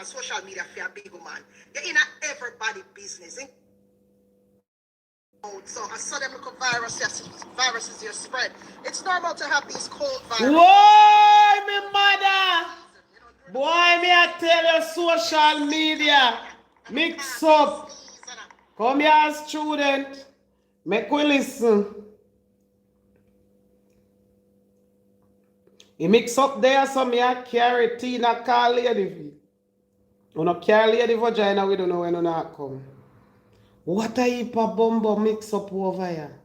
on social media for a big man. You're in everybody business. So I saw them look viruses you spread. It's normal to have these cold viruses. Whoa, me mother! Boy, me I tell you, social media mix up. Come here, student. Make we listen. He mix up there, so me I carry Tina call lady. You no carry lady vagina, we don't know when you not come. What a heap of bumbo mix up over here.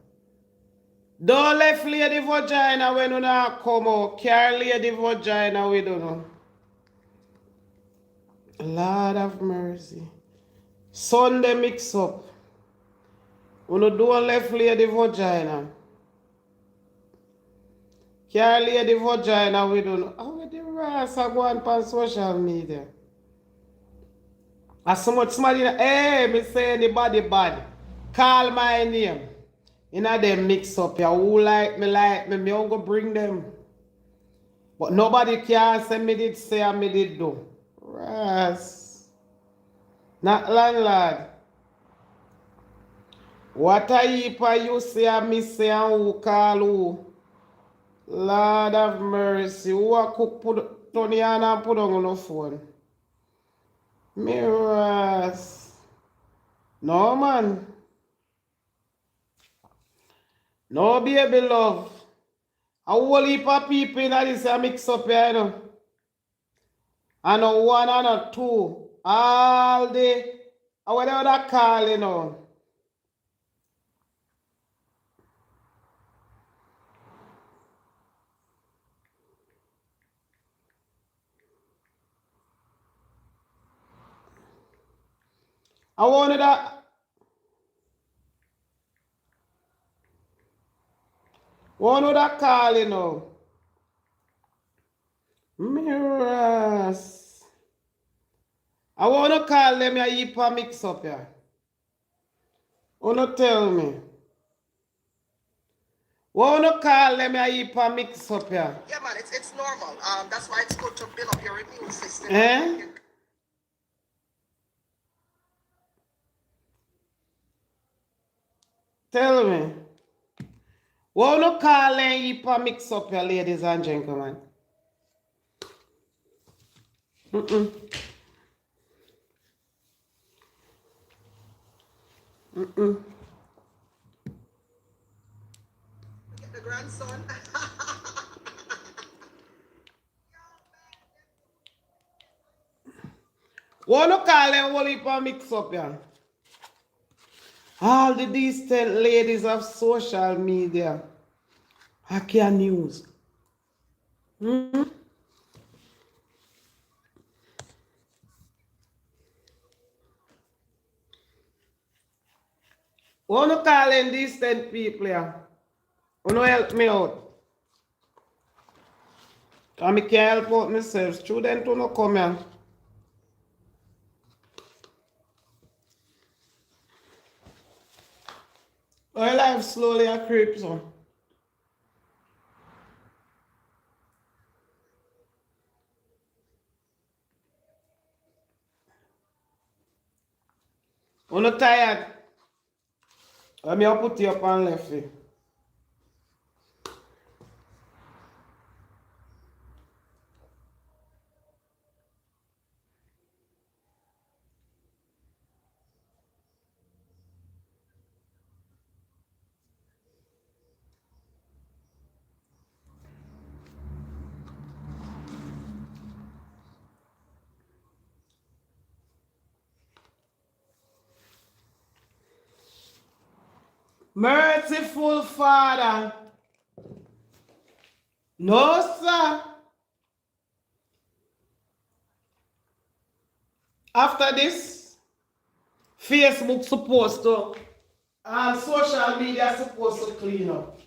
Don't left lady vagina when you not come out. Carry lady vagina, we don't know. Lord of mercy. Sunday mix up. You don't left lady vagina. Carry lady vagina, we don't know. How the rest are going on social media? As so much somebody, hey, me say anybody bad. Call my name. You know them mix up. Yeah, who like me, me don't go bring them. But nobody can say me did say and me did do. Ras. Not landlord. What a heap of you say and me say and who call who? Lord of mercy. Who a cook put Tony and put on the phone? Mirrors. No man. No baby love. A whole heap of people in this mix up here, you know. And a one and a two. All day. Whatever that call, you know. I wanted that. One that call, you know. Mirrors. I want to call them a heap of mix up here. Wanna tell me? Wanna call them a heap of mix up here? Yeah, man, it's normal. That's why it's good to build up your immune system. Eh? Tell me. Wanna call them a heap of mix up here, ladies and gentlemen? Mm-mm. Mm-mm. Get the grandson. Wanna call them whole heap of mix up here? All the decent ladies of social media. Hakia news. Hmm? Wanna call them decent people here? Wanna help me out? I can't help out myself. Student wanna come here. My life slowly a creeps on. I'm not tired. Let me put you up and left you. Merciful Father. No, sir. After this, Facebook supposed to, and social media supposed to clean up.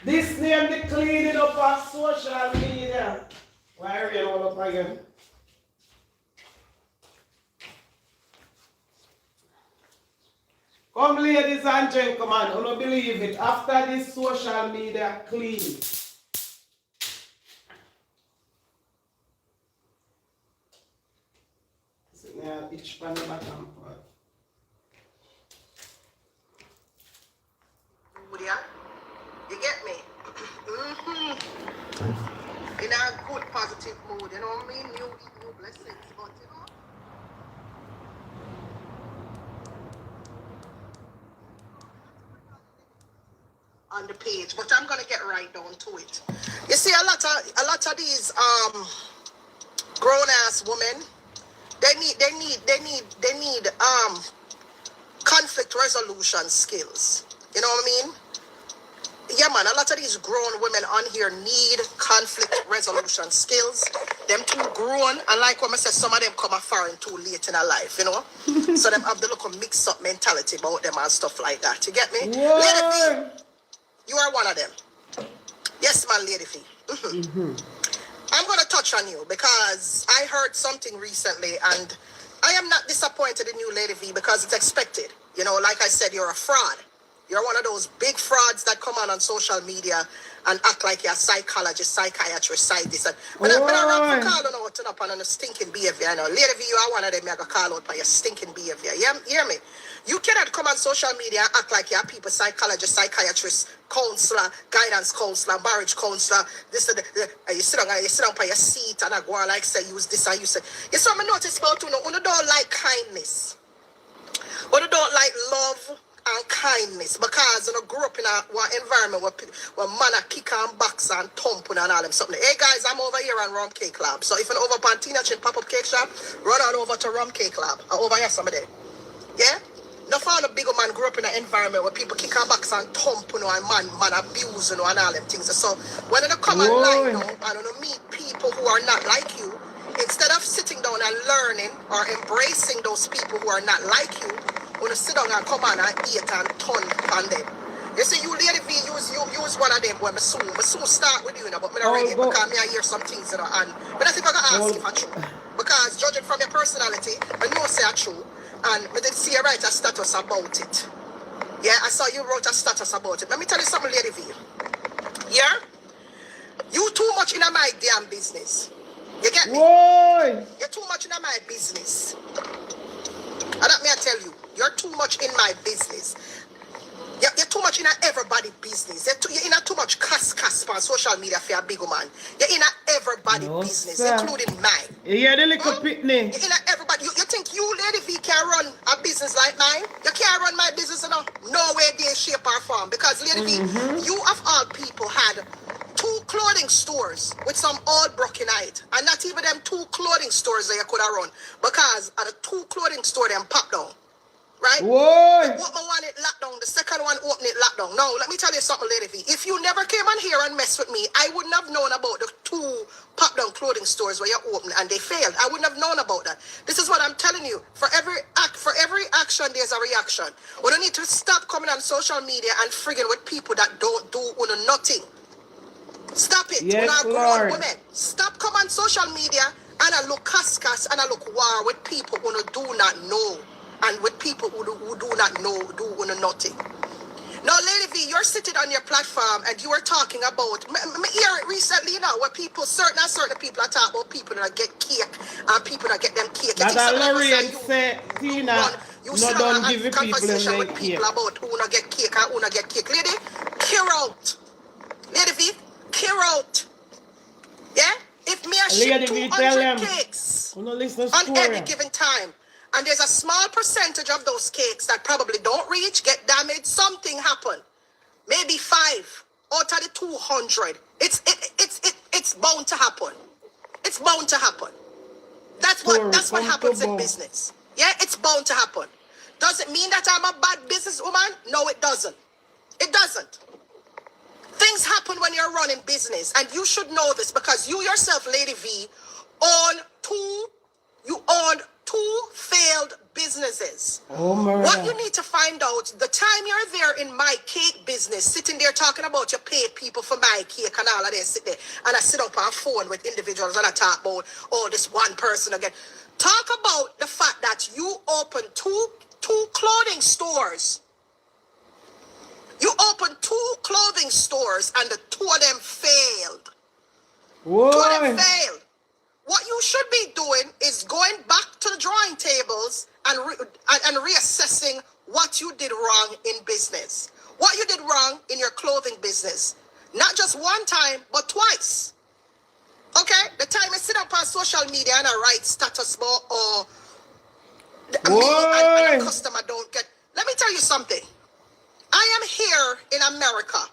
This name the cleaning up on social media. Why are you all up again? Come, ladies and gentlemen, you don't believe it. After this social media clean, Yeah, each pan the bottom part. Yeah? You get me? In a good, positive mood, you know what I mean? New blessings, but you know? On the page, but I'm gonna get right down to it. You see, a lot of these grown ass women, they need conflict resolution skills. You know what I mean? Yeah, man, a lot of these grown women on here need conflict resolution skills. Them too grown, and like what I said, some of them come afar and too late in their life, you know? So them have the little mix-up mentality about them and stuff like that. You get me? Lady Whoa. V, you are one of them. Yes, man, Lady V. I'm going to touch on you because I heard something recently, and I am not disappointed in you, Lady V, because it's expected. You know, like I said, you're a fraud. You're one of those big frauds that come on social media and act like you're a psychologist, psychiatrist, scientist. And when I rap for call on out up on a stinking behavior, you know, Lady V, you are one of them, I got call out by your stinking behavior. You hear me? You cannot come on social media and act like you're people, psychologist, psychiatrist, counselor, guidance counselor, marriage counselor. This and you sit down by your seat and I go on like say use this and you say. You saw me notice about you don't like kindness. You don't like love and kindness because you grew up in one environment where man are kick and box and thump and all them something. Hey guys, I'm over here on Rum Cake Lab. So if you're over on Tina Chin Pop-Up Cake Shop, run on over to Rum Cake Lab. I'm over here somebody. Yeah? No found a bigger man grew up in an environment where people kick and box and thump and man abuse and all them things. So when you come online and you meet people who are not like you, instead of sitting down and learning or embracing those people who are not like you, when you sit down and come on and eat and turn on them. You see, you Lady V, use one of them when I soon start with you, but I don't ready because I hear some things, and but I think I'm going to ask if it's true. Because judging from your personality, I know say it's true, and I did see you write a status about it. Yeah, I saw you wrote a status about it. Let me tell you something, Lady V. Yeah? You too much in my damn business. You get me? You're too much in my business. And let me tell you, you're too much in my business. You're too much in everybody's business. You're in too much cuss on social media for a big man. You're in everybody's business, including mine. You hear the little pitney? You're in everybody. You think you, Lady V, can run a business like mine? You can't run my business enough. No way, they shape or form. Because, Lady V, you of all people had 2 clothing stores with some old broken eyed. And not even them 2 clothing stores that you could have run. Because at the 2 clothing store, them popped down. Right? What one it locked down, the second one opened it locked down. Now, let me tell you something, Lady V. If you never came on here and messed with me, I wouldn't have known about the 2 pop-down clothing stores where you opened and they failed. I wouldn't have known about that. This is what I'm telling you. For every action, there's a reaction. We don't need to stop coming on social media and frigging with people that don't do nothing. Stop it. Yes, Lord. Women. Stop coming on social media and I look cuss and I look war with people who do not know. And with people who do not know, do nothing. Now, Lady V, you're sitting on your platform and you were talking about, I hear it recently, where people, certain people are talking about people that get cake and people that get them cake. That's a Lorraine say, Tina, no don't give the people them cake. About who not get cake and who not get cake. Lady, clear out. Lady V, clear out. Yeah? If me I ship 200 cakes on any given time, and there's a small percentage of those cakes that probably don't reach, get damaged, something happen. Maybe 5 out of the 200. It's bound to happen. It's bound to happen. That's what happens in business. Yeah, it's bound to happen. Does it mean that I'm a bad businesswoman? No, it doesn't. It doesn't. Things happen when you're running business, and you should know this because you yourself, Lady V, own 2 failed businesses. What you need to find out, the time you're there in my cake business, sitting there talking about you paid people for my cake and all of this, sit there, and I sit up on phone with individuals and I talk about, this one person again. Talk about the fact that you opened two clothing stores. You opened 2 clothing stores and the 2 of them failed. 2 of them failed. what you should be doing is going back to the drawing tables and reassessing what you did wrong in business. What you did wrong in your clothing business. Not just one time, but twice. Okay? The time I sit up on social media and I write status bar or and a customer don't get. Let me tell you something. I am here in America.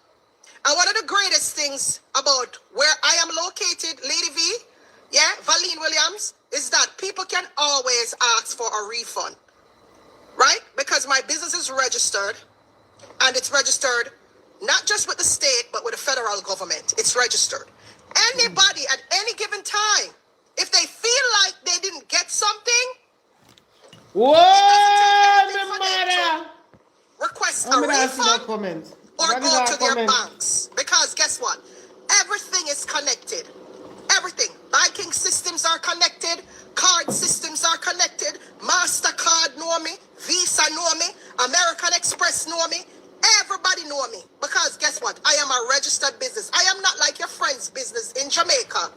And one of the greatest things about where I am located, Lady V, yeah, Valine Williams, is that people can always ask for a refund. Right? Because my business is registered. And it's registered not just with the state, but with the federal government. It's registered. Anybody at any given time, if they feel like they didn't get something, request a refund or go to their banks. Because guess what? Everything is connected. Everything. Banking systems are connected. Card systems are connected. MasterCard know me. Visa know me. American Express know me. Everybody know me. Because guess what? I am a registered business. I am not like your friend's business in Jamaica.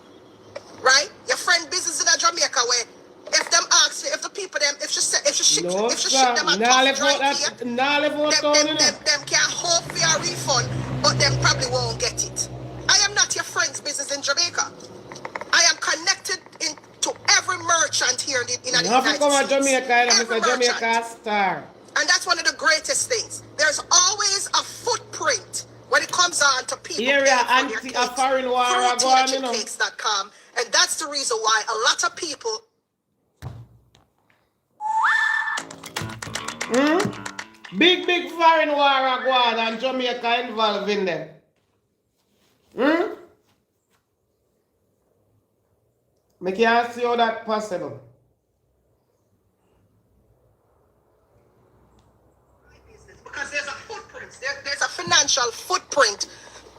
Right? Your friend business in Jamaica where if them ask you, if the people them, if she ship them a tough dry here, them can't hope for a refund, but them probably won't get it. I am not your friend's business in Jamaica. I am connected to every merchant here in the United States. Every merchant. Star. And that's one of the greatest things. There's always a footprint when it comes on to people Area paying for their cakes through TGCakes.com. And that's the reason why a lot of people Big foreign war go on and Jamaica involved in them. I can't see how that possible. Because there's a footprint. There's a financial footprint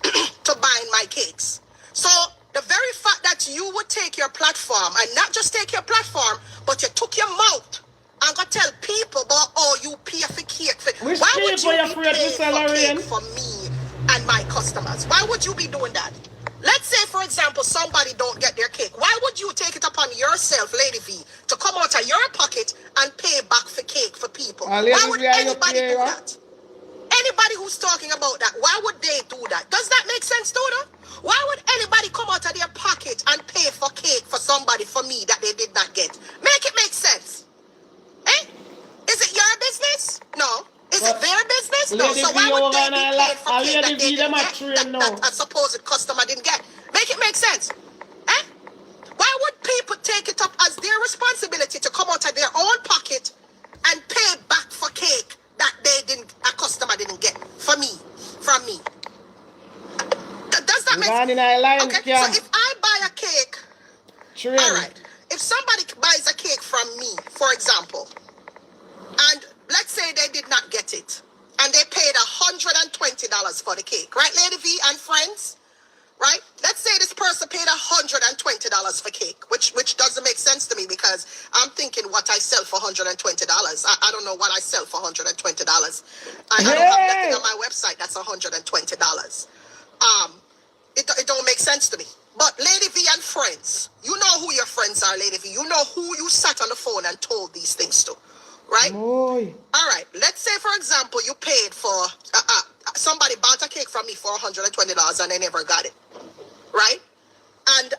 to buying my cakes. So the very fact that you would take your platform and not just take your platform, but you took your mouth and go tell people about you pay for cake. Which why would you people be paying for cake for me and my customers? Why would you be doing that? Let's say, for example, somebody don't get their cake. Why would you take it upon yourself, Lady V, to come out of your pocket and pay back for cake for people? Why would anybody do that? Anybody who's talking about that, why would they do that? Does that make sense, Dodo? Why would anybody come out of their pocket and pay for cake for somebody, for me, that they did not get? Make it make sense. Eh? Is it your business? No. Is it their business? No. So why would they be paid for cake that they didn't get, that a supposed customer didn't get? Make it make sense. Eh? Why would people take it up as their responsibility to come out of their own pocket and pay back for cake that a customer didn't get from me? Does that make sense? Okay, so if I buy a cake, all right, if somebody buys a cake from me, for example, and let's say they did not get it, and they paid $120 for the cake, right, Lady V and friends? Right? Let's say this person paid $120 for cake, which doesn't make sense to me because I'm thinking what I sell for $120. I don't know what I sell for $120. I don't have nothing on my website that's $120. It don't make sense to me. But Lady V and friends, you know who your friends are, Lady V. You know who you sat on the phone and told these things to, right? Boy. All right. Let's say, for example, you paid for somebody bought a cake from me for $120 and they never got it, right? And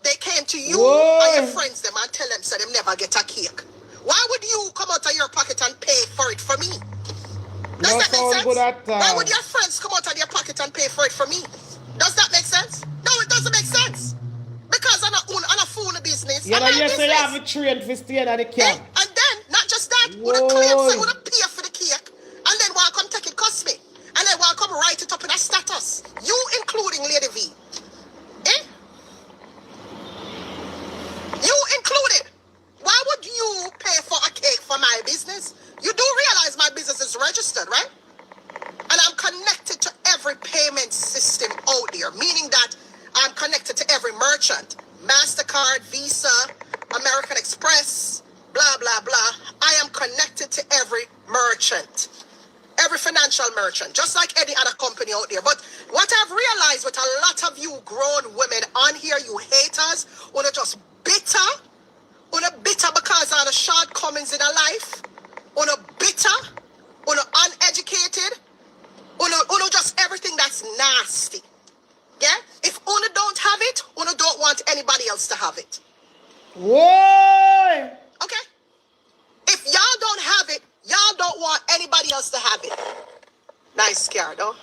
they came to you and your friends them and tell them so them never get a cake. Why would you come out of your pocket and pay for it for me? Does that make sense? Why would your friends come out of their pocket and pay for it for me? Does that make sense? No, it doesn't make sense. Because I'm a fool in business. Yeah, you say you have a trade for staying at the camp. And then, not just that, would have claimed say would have pay for the cake, and then while come take it cost me. And then while come write it up in a status. You including Lady V. Eh? You included. Why would you pay for a cake for my business? You do realize my business is registered, right? And I'm connected to every payment system out there, meaning that I'm connected to every merchant. MasterCard, Visa, American Express, blah, blah, blah. I am connected to every merchant. every financial merchant, just like any other company out there. But what I've realized with a lot of you grown women on here, you haters, wanna just bitter, because of the shortcomings in a life, wanna bitter, wanna uneducated, wanna just everything that's nasty. Yeah? If Una don't have it, Una don't want anybody else to have it. Whoa! Okay? If y'all don't have it, y'all don't want anybody else to have it. Nice scare, though.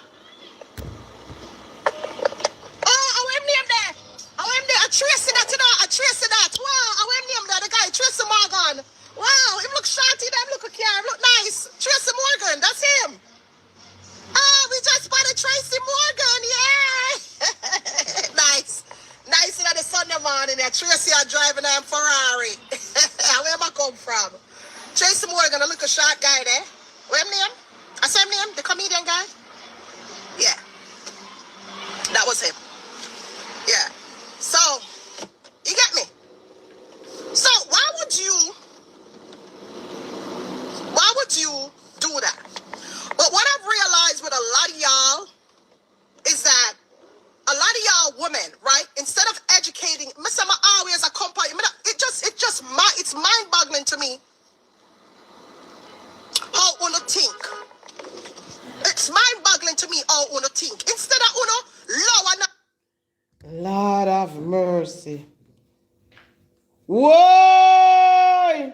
Oh, I went name there. I went there. I traced that, you know. I traced that. Wow, I went name there. The guy, Tracy Morgan. Wow, him look shorty, him look a care, him look nice. Tracy Morgan, that's him. Oh, we just spotted Tracy Morgan, yeah. Nice. Nice in the Sunday morning there. Tracy are driving a Ferrari. Where am I come from? Tracy Morgan, a look a short guy there. Where him name? I saw him name, the comedian guy. Yeah. That was him. Yeah. So, you get me? So, why would you do that? But what I've realized with a lot of y'all is that a lot of y'all women, right? Instead of educating, Mr. always a company, it's mind-boggling to me how Uno think. It's mind-boggling to me how Uno think. Instead of Uno lower. Lord of mercy. Whoa!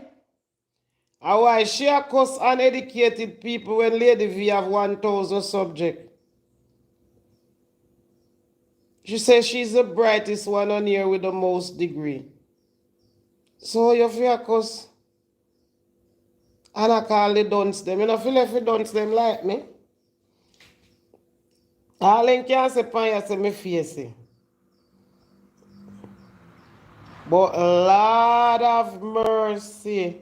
How I share cuss uneducated people when Lady V have 1,000 subjects. She says she's the brightest one on here with the most degree. So you fear cuss. And I call the dunce them. You know, feel if you dunce them like me. All in can say pan you say me face it. But Lord of mercy.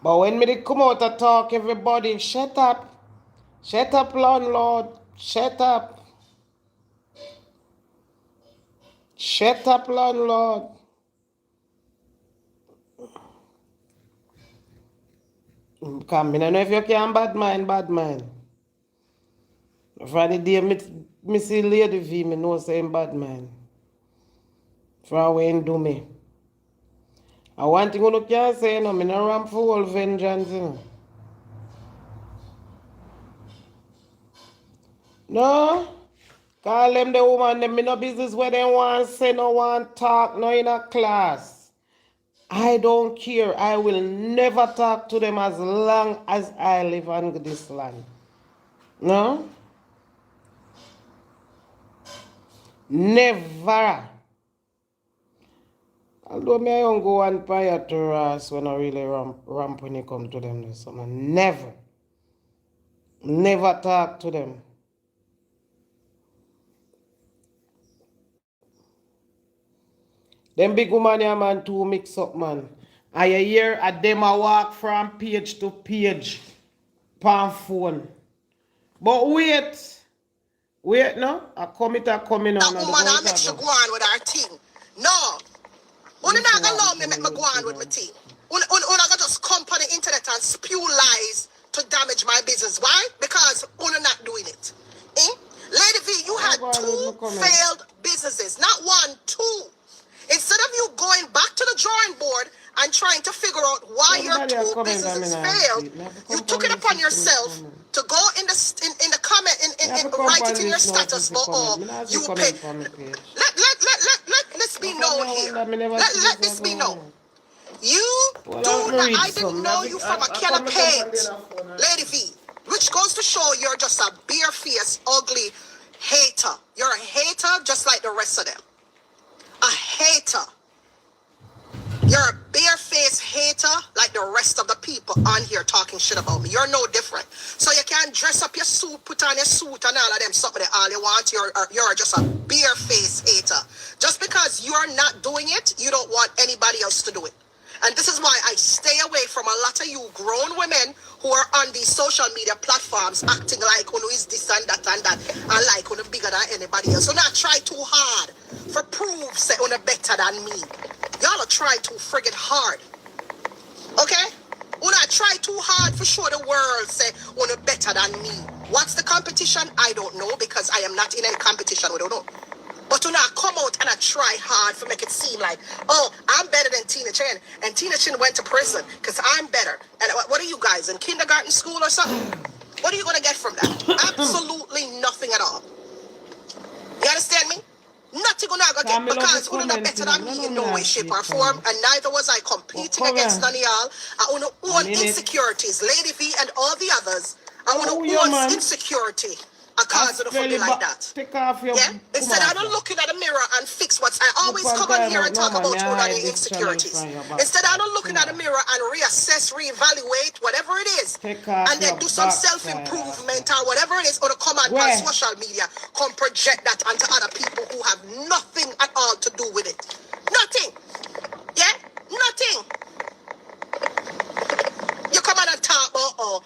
But when me come out to talk, everybody shut up. Shut up, landlord. Shut up. Shut up, landlord. Come, I don't know if you can bad mind. For the day me see Lady V, me know say him bad mind. For when do me. I one thing you can say, no, me no ramp for all vengeance, you know. No. Call them the woman, them me no business where they want say, no want talk, no in a class. I don't care. I will never talk to them as long as I live on this land. No? Never. Although me I don't go and pay a terrace when I really ramp when it come to them this summer. Never. Never talk to them. Them big woman here, man, too mix up, man. I hear a them a walk from page to page pan phone. But wait, no? I come in That on. woman, I make she go on with her thing. No. Una not gonna allow me make me go on with my thing. Una gonna just come on the internet and spew lies to damage my business. Why? Because Una not doing it. Lady V, you had 2 failed businesses. Not 1, 2. Instead of you going back to the drawing board and trying to figure out why your 2 businesses failed, you took it upon yourself to go in the comment and write it in your status. You paid. Let's be known here. Let this be known. You do not. I didn't know you from a can of paint, Lady V, which goes to show you're just a bare-faced, ugly hater. You're a hater just like the rest of them. A hater. You're a bare-faced hater like the rest of the people on here talking shit about me. You're no different. So you can't dress up your suit, put on your suit and all of them something that all you want. You're just a bare-faced hater. Just because you're not doing it, you don't want anybody else to do it. And this is why I stay away from a lot of you grown women who are on these social media platforms acting like who is this and that and like who bigger than anybody else. So not try too hard for proof say who better than me. Y'all are trying too friggin' hard. Okay? Una try too hard for sure the world say una better than me. What's the competition? I don't know because I am not in any competition. We don't know. But una come out and I try hard to make it seem like, oh, I'm better than Tina Chen. And Tina Chen went to prison because I'm better. And what are you guys, in kindergarten school or something? What are you going to get from that? Absolutely nothing at all. You understand me? Nothing gonna go get because you're not better than me in no way, shape, or form, and neither was I competing against none of y'all. I want to own insecurities, Lady V and all the others. I want to own insecurity. A cause of the like that. Take off your Instead of not looking at the mirror and fix what's I always come on here and talk about own and insecurities. Instead of not looking at the mirror and reassess, reevaluate whatever it is, and then do some self-improvement or whatever it is, or to come on social media, come project that onto other people who have nothing at all to do with it. Nothing. Yeah? Nothing. You come on and talk about,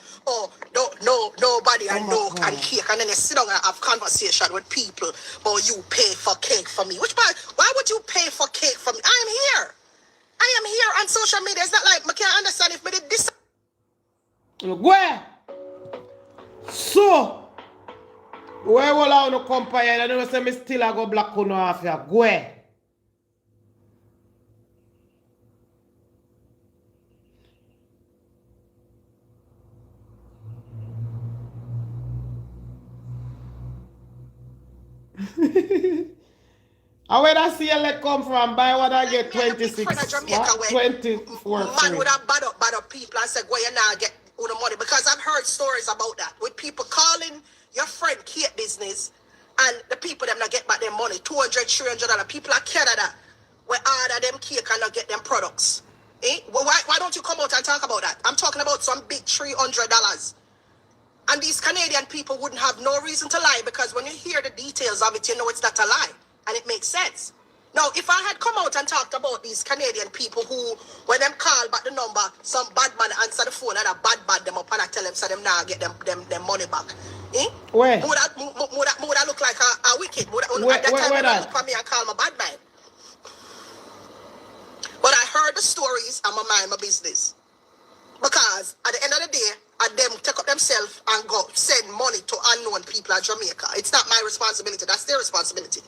nobody I know can cake, and then you sit down and have conversation with people about you pay for cake for me. Why would you pay for cake for me? I am here. I am here on social media. It's not like I can't understand if I did this. Where? So, where will I no compare? I don't say me still I go black on off here. Where? And where that CLA come from? Buy what I get 26. What? 24. Man would have bad up people and say, go you now get all the money. Because I've heard stories about that. With people calling your friend Kate business and the people them not get back their money. $200, $300. People are Canada where order them cake and not get them products. Eh? Well, why don't you come out and talk about that? I'm talking about some big $300. And these Canadian people wouldn't have no reason to lie because when you hear the details of it, you know it's not a lie. And it makes sense. Now, if I had come out and talked about these Canadian people who, when them call back the number, some bad man answer the phone and a bad them up and I tell them so them now get them money back. Eh? Where? Would that look like a wicked? At that time, would look at me and call me bad man. But I heard the stories and I mind my business. Because at the end of the day, them take up themselves and go send money to unknown people in Jamaica. It's not my responsibility. That's their responsibility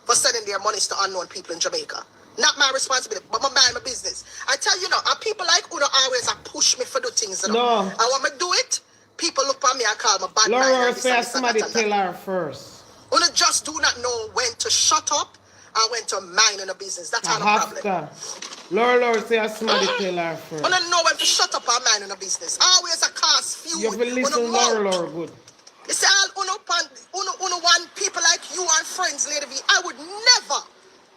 for sending their monies to unknown people in Jamaica. Not my responsibility, but my business. I tell you now, people like Uno always push me for do things. You know? No. And when I do it, people look at me and call me bad man. Laura says somebody tell her first. Uno just do not know when to shut up and when to mind in a business. That's not a problem. Laura says somebody tell her first. I don't know when to shut up and mind in a business. Always a cast few. You have to listen Laura good. You see, uno want people like you and friends, Lady V. I would never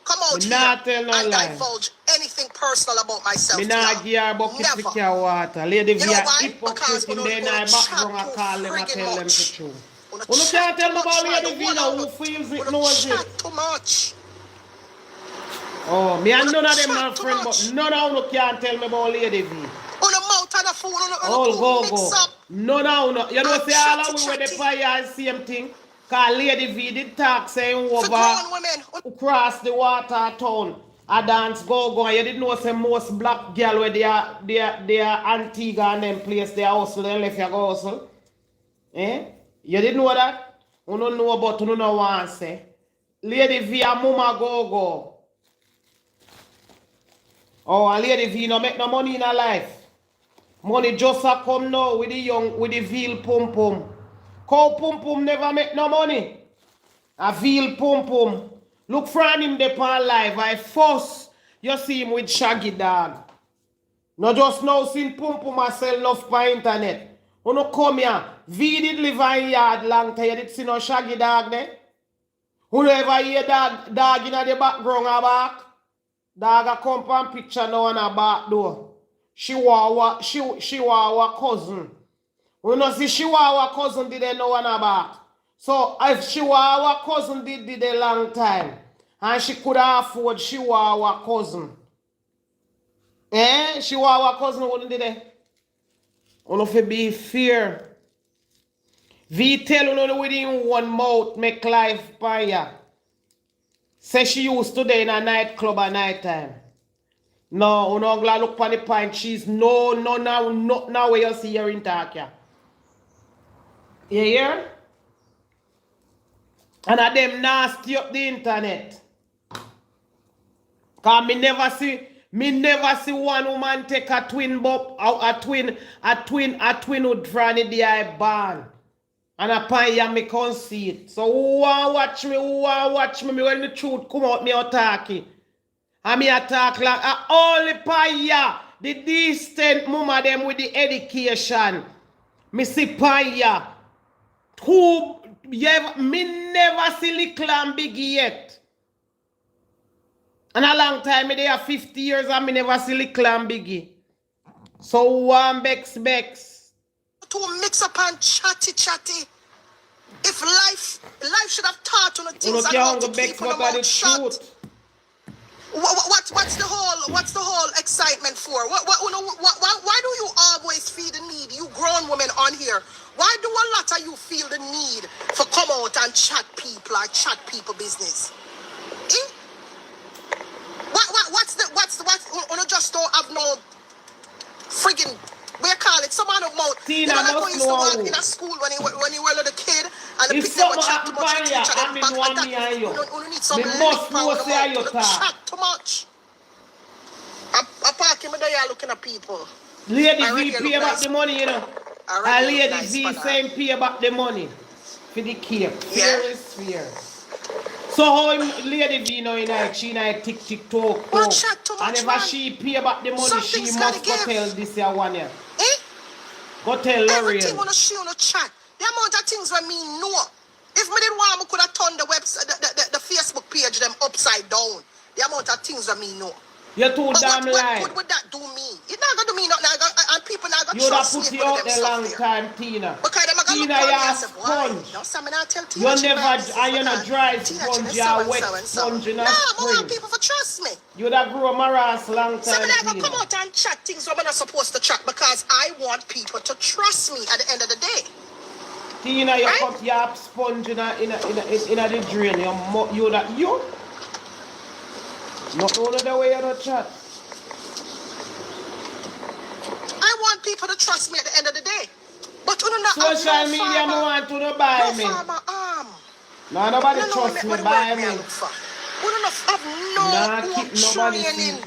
come out here and divulge anything personal about myself. Me not give her bucket to carry water. Lady V, you know why? Because in the night background I call them and tell them the truth. Uno can't tell me about Lady V now who feels it, knows it. Too much. Oh, me and none of them my friend, but none of them can't tell me about Lady V. On the mouth and the phone, go. No. You know, say all of we were the fire and same thing. Because Lady V did talk saying over who cross the water town. A dance go. And you didn't know say most black girl where they are Antigua and them place they hustle, they left you go hustle. Eh? You didn't know that? You don't know about you don't want to say. Lady V and mama go. Oh, and Lady V no make no money in her life. Money just a come now with the young, with the veal pum pum. Cow pum pum never make no money. A veal pum pum. Look for him there on live. I first you see him with Shaggy Dog. No just now seen pum pum a sell enough for internet. You no come here. V did live in yard long time. You did see no Shaggy Dog there? You never hear dog in the background a back? Dog a come and picture now on a back door. Chihuahua cousin. We know see Chihuahua cousin did they know on her back. So if Chihuahua cousin did a long time, and she could afford Chihuahua cousin. Chihuahua cousin wouldn't did it. You know fi be fair. V tell you within one mouth make life by ya. Say she used to day in a nightclub at night time. No, you know, look for the pint cheese. No, now where you see your in talk, yeah. You hear? And of them nasty up the internet. Cause me never see one woman take a twin bob, a twin would from the DI barn. And a pie me can see it. So who want watch me when the truth come out me talking. And me attack like only pie, the distant mama them with the education. Me see pie. Who me never see little and big yet. And a long time, me there 50 years and me never see little and biggie. So one bex. To mix up and chatty. If life should have taught on the things and how to keep on the mouth shut. What's the whole excitement for? Why do you always feel the need? You grown women on here. Why do a lot of you feel the need for come out and chat people business? Eh? What's just don't have no friggin' we call it some other mouth. Tina, you know, like used to walk in a school when you were a little kid and the people would chat too much and teacher them back. You need some willpower. Chat too much. I'm parking me there looking at people. Lady V pay about the money, you know. And Lady V same pay about the money for the cake. Fair is fair. So how Lady V now in like she like tick talk. And if she pay about the money, she must go tell this year one year. Eh? Go tell L'Oreal. Everything on the chat. The amount of things when me know. If me didn't want, I could have turned the website, the Facebook page them upside down. The amount of things when me know. You're too damn lying. What would that do me? It's not going to do me nothing. And people not going to trust me. You would have put you out there long time, Tina. Because Tina, you're a sponge. You're not dry sponge, you're a wet sponge in a spring. I want people to trust me. You would have grown my ass long time, so I'm not going to come out and chat things I'm not supposed to chat because I want people to trust me at the end of the day. Tina, you put your sponge in the drain. You not only the way you don't chat. I want people to trust me at the end of the day. But you not social media, I want to buy me. No, nobody trust me, buy me. We don't have no training.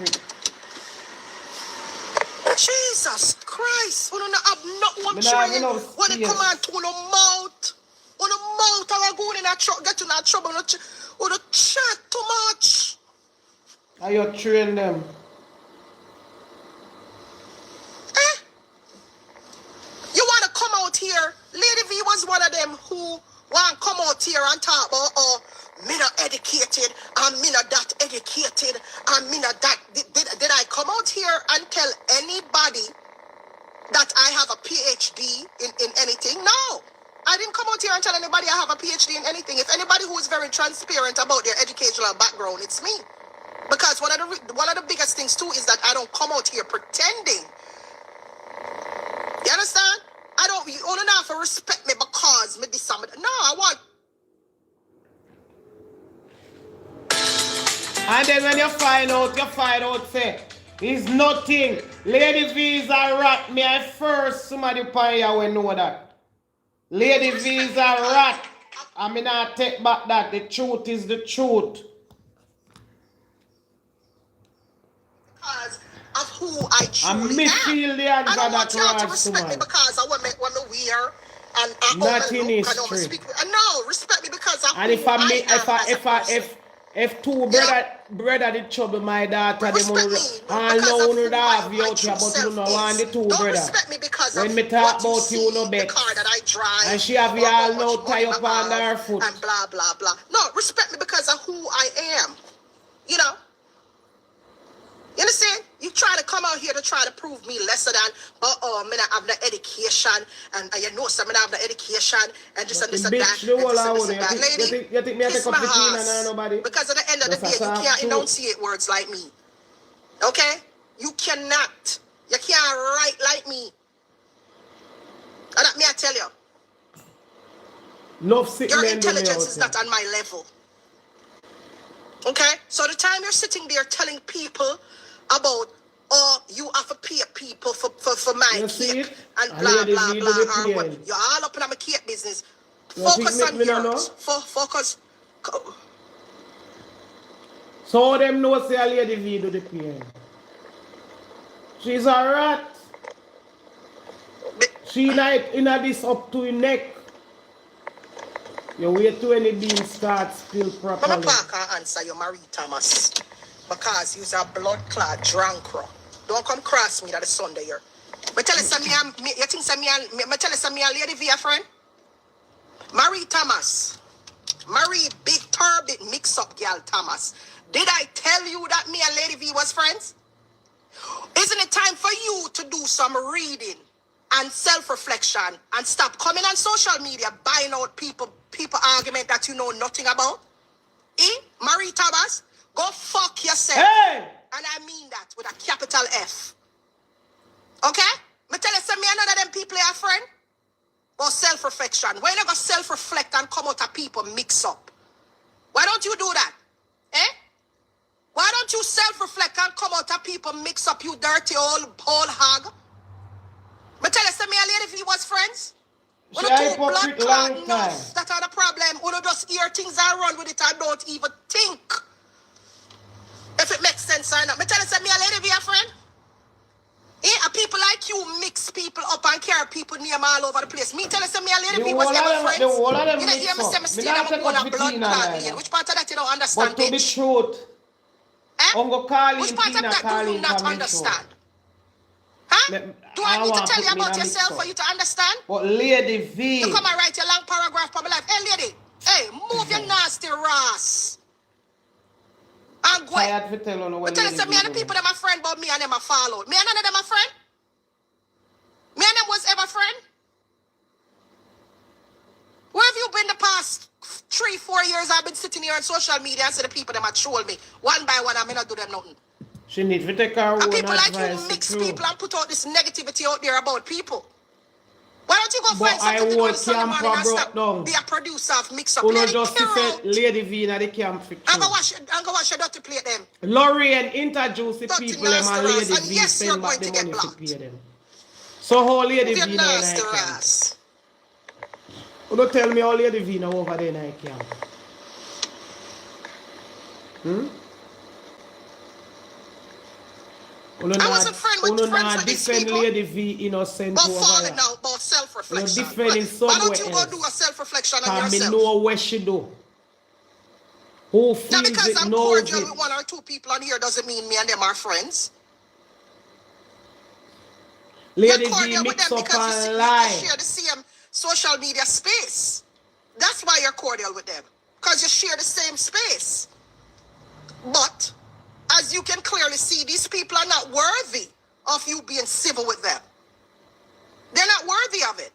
Jesus Christ. We don't have no one training. When they come on to the mouth. On the mouth, I go in that trouble, get in that trouble. We don't chat too much. Are you train them? You want to come out here? Lady V was one of them who want to come out here and talk about, me not educated, and me not that educated, and me not that. Did I come out here and tell anybody that I have a PhD in anything? No. I didn't come out here and tell anybody I have a PhD in anything. If anybody who is very transparent about their educational background, it's me. Because one of the biggest things too is that I don't come out here pretending. You understand? You only have to respect me because me this somebody. No, I want. And then when you find out, say, it's nothing. Lady V is a rat. Me I first somebody upon you will know that. Lady V is a rat. I mean I take back that. The truth is the truth. Because of who I truly am. Feel the answer I don't want y'all to right, respect me because I want me wear and nothing is true. No, respect me because of and who if two brother the trouble my daughter them alone have you out here but you know one the two brother. Respect me because when me talk about you no bet. The car that I drive. And she have you all now tie up on her foot. And blah blah blah. No, respect me because of who I am. You know? You understand? You try to come out here to try to prove me lesser than, me not have the education, and you know, some me not have the education, and this and this and that. Lady, you think me I take up the teen and nobody? Because at the end of the day, you can't enunciate words like me. Okay? You cannot. You can't write like me. And that me I tell you. Your intelligence is not on my level. Okay? So the time you're sitting there telling people about, oh, you have to pay people for my You see cake it? and And blah, Lady blah, V blah. do the Or what. paying. You're all up in my cake business. You Focus think on me no yours. know? Focus. So them know say a Lady V do the paying. She's a rat. She like in this up to her neck. You wait till any bean start spill Mama properly. Parker answer you, Marie Thomas. Because you're a blood clot drunk. Don't come cross me that is Sunday here. Me tell you something, you think some me tell you something, a Lady V a friend? Marie Thomas. Marie Big Turbid mix up girl Thomas. Did I tell you that me and Lady V was friends? Isn't it time for you to do some reading and self-reflection and stop coming on social media buying out people argument that you know nothing about? Marie Thomas, go fuck yourself. Hey! And I mean that with a capital F. Okay? Me tell you something, none of them people are friend. But self-reflection. When you go self-reflect and come out of people mix up? Why don't you do that? Why don't you self-reflect and come out of people mix up, you dirty old hog? Me tell you something, me and Lady V was friends. She a hypocrite long time. That's not the problem. You just hear things and run with it and don't even think if it makes sense or not. Me tell you something, me and Lady V a friend. And people like you mix people up and carry people name all over the place. Me tell you something, me and Lady V was never friends. The whole of them You mix hear me up. say me still have a blood clot lane. Which part of that you don't understand, But to be bitch? truth, Uncle Carly Which and part of Tina that do Carly you not understand? Huh? Do I need to tell you about yourself for you to understand? But Lady V. You come and write your long paragraph for my life. Hey, lady. Hey, move your nasty ass. And go. Tired to tell on But tell us, me and the people that my friend, but me and them are followed. Me and none of them are friend. Me and them was ever friend. Where have you been the past 3-4 years? I've been sitting here on social media and see the people that might troll me. One by one, I may not do them nothing. She needs to take her own And people advice. like you mix people and put out this negativity out there about people. Why don't you go But find something to do on Sunday morning and stop down. be a producer of mix up? Uno just said Lady V in the camp for I'm going to watch your dirty plate them. Lorraine introduce the Dirty people them and Lady and V yes, you're send back going the to get money to blocked. pay them. So how Lady You're V now in nasty the camp? ass. Uno tell me how Lady V now over there in the camp. I wasn't friends with these people. Lady V innocent But over falling here. now about self-reflection. Defending Why don't you somewhere go do a self-reflection on else. yourself? I know what she do. Who Now feels because it I'm knows cordial it. with 1 or 2 people on here doesn't mean me and them are friends. Lady You're V cordial with mix them up because and you lie. share the same social media space. That's why you're cordial with them. Because you share the same space. But as you can clearly see, these people are not worthy of you being civil with them. They're not worthy of it.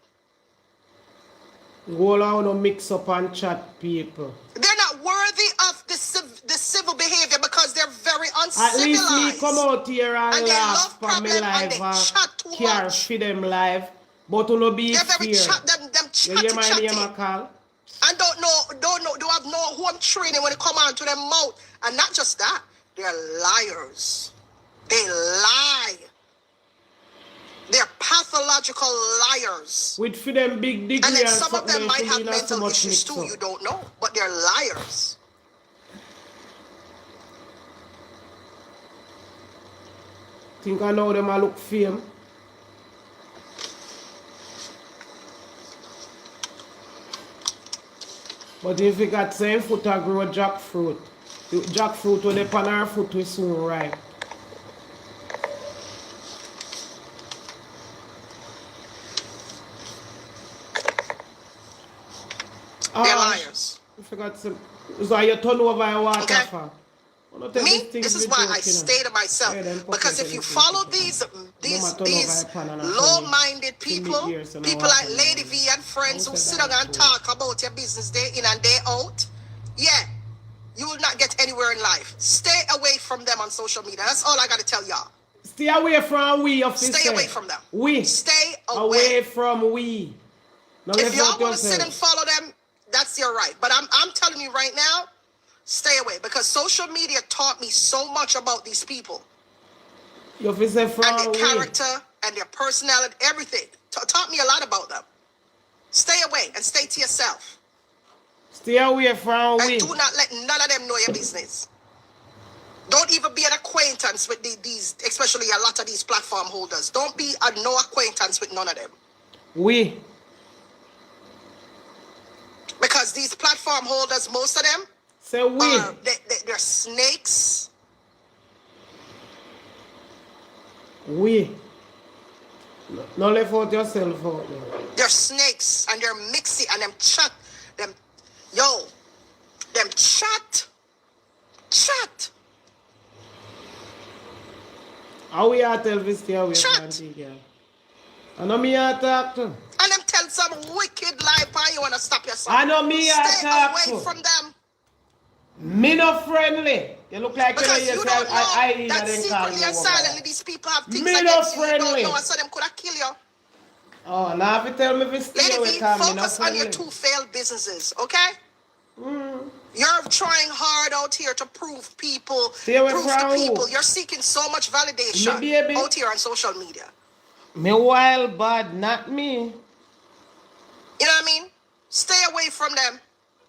Go on to mix up and chat people. They're not worthy of the civil behavior because they're very uncivilized. At least me come out here and they laugh love for me problem and live they chat too care much. for them live. But you no be They're very fair. them You hear my chatty. name, Call? And don't have no who I'm training when it come on to their mouth. And not just that, they're liars. They lie. They're pathological liars. With for them big degree And then some of them might have so mental much issues too, mix you up. don't know. But they're liars. Think I know them I look fame. But if you got same foot I grow jackfruit. The jackfruit when they pan her foot will soon ripe. They're liars. I forgot some. So you turn over your water Okay. for. Me, this is why I stay to myself. Because if you follow these low-minded people, people like Lady V and friends who sit down and talk about your business day in and day out, yeah, you will not get anywhere in life. Stay away from them on social media. That's all I got to tell y'all. Stay away from we, officer. Stay away from them. We. Stay away from we. Now if y'all want to sit and follow them, that's your right. But I'm telling you right now, stay away, because social media taught me so much about these people. You have to say and from their we. character and their personality, everything. Taught me a lot about them. Stay away and stay to yourself. Stay away from And we. do not let none of them know your business. Don't even be an acquaintance with these, especially a lot of these platform holders. Don't be no acquaintance with none of them. We. Because these platform holders, most of them, Say we. they're snakes. We. No left out yourself out there. They're snakes and they're mixy and them chat. Them chat. How we are tell this stay away Chat. from Tgal? I know me are talk to. And them tell some wicked lie upon you wanna stop yourself. I know me are Stay talk away to. from them. Me not friendly. You look like Because you you know don't know I that then call secretly me and over silently there. these people have things Me not against you. You friendly. don't know, so them could have killed you. Oh, now if you tell me if you stay Lady away V, from me not focus on your friendly. 2 failed businesses, okay? You're trying hard out here to prove people, Stay away prove from to who? people. You're seeking so much validation Me baby. out here on social media. Me wild bad, not me. You know what I mean? Stay away from them.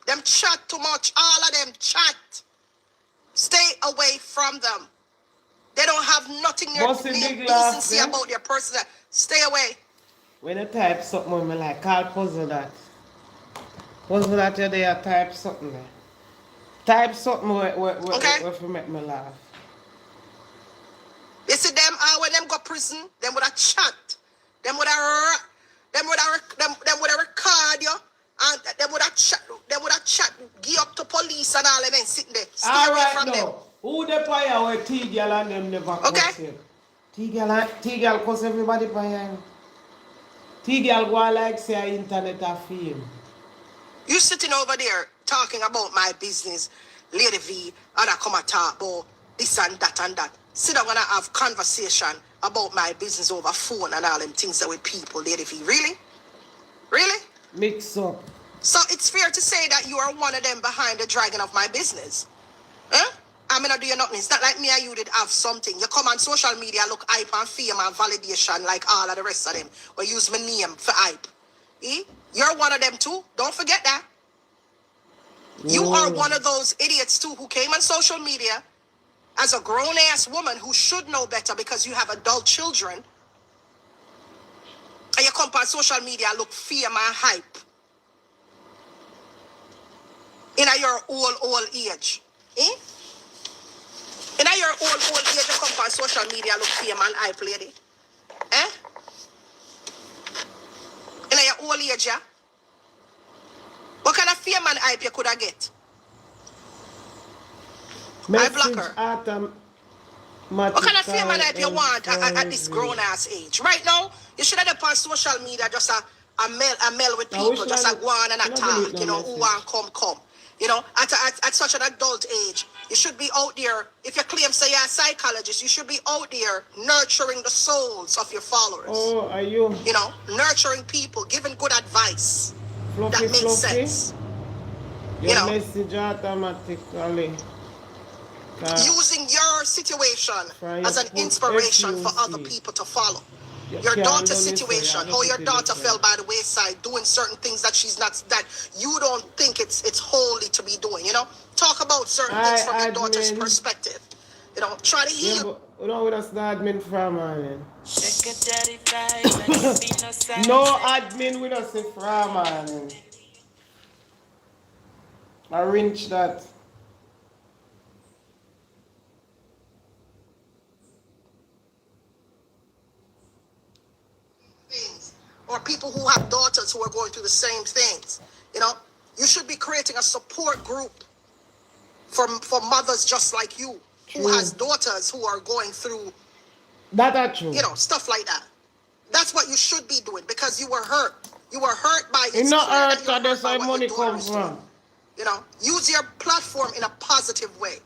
Them chat too much. All of them chat. Stay away from them. They don't have nothing Bossy big laugh, decency eh? about their person. Stay away. When you type something with me like, call puzzle that. Puzzle that you there, type something there. Type something Okay. where to make me laugh. You see them, when them go prison, them would have chat. Them would have record you. And them would have chat, give up to police and all and then sitting there. Stay away Alright from them. now. Who the fire where Tgal and them never Okay. cuss him? Tgal cuss everybody fire. Tgal go like say internet a fame. You sitting over there talking about my business, Lady V, and I come and talk about this and that and that. Sit down and have conversation about my business over phone and all them things that with people, Lady V. Really? Really? Mix up. So it's fair to say that you are one of them behind the dragon of my business. Huh? I'm gonna do you nothing. It's not like me and you did have something. You come on social media, look hype and fame and validation like all of the rest of them. Or use my name for hype. Eh? You're one of them too. Don't forget that. You are one of those idiots too who came on social media as a grown-ass woman who should know better because you have adult children. And you come on social media, look fame and hype. In your old age. Eh? In your old age, you come on social media, look fame and hype, lady. Eh? In your old age, yeah? What kind of fame and hype you could have get? I block her. What kind of fame and hype you want at this grown-ass age? Right now, you should have on social media just a mail with people, just a go on and a talk, you know, who want come. You know, at such an adult age, you should be out there. If you claim say you're a psychologist, you should be out there nurturing the souls of your followers. Oh, are you? You know, nurturing people, giving good advice that makes sense. Your message automatically. Using your situation as an inspiration for other people to follow. Your daughter's situation, how your daughter fell by the wayside, doing certain things that she's not, that you don't think it's holy to be doing, you know? Talk about certain things from your daughter's perspective. You know, try to heal. Yeah, but you know that's the admin from man. No admin with us from man. I wrench that. Or people who have daughters who are going through the same things. You know, you should be creating a support group for mothers just like you, who has daughters who are going through That's true. You know, stuff like that. That's what you should be doing because you were hurt. You were hurt by it. It's not hurt that that's where money comes from. You know, use your platform in a positive way.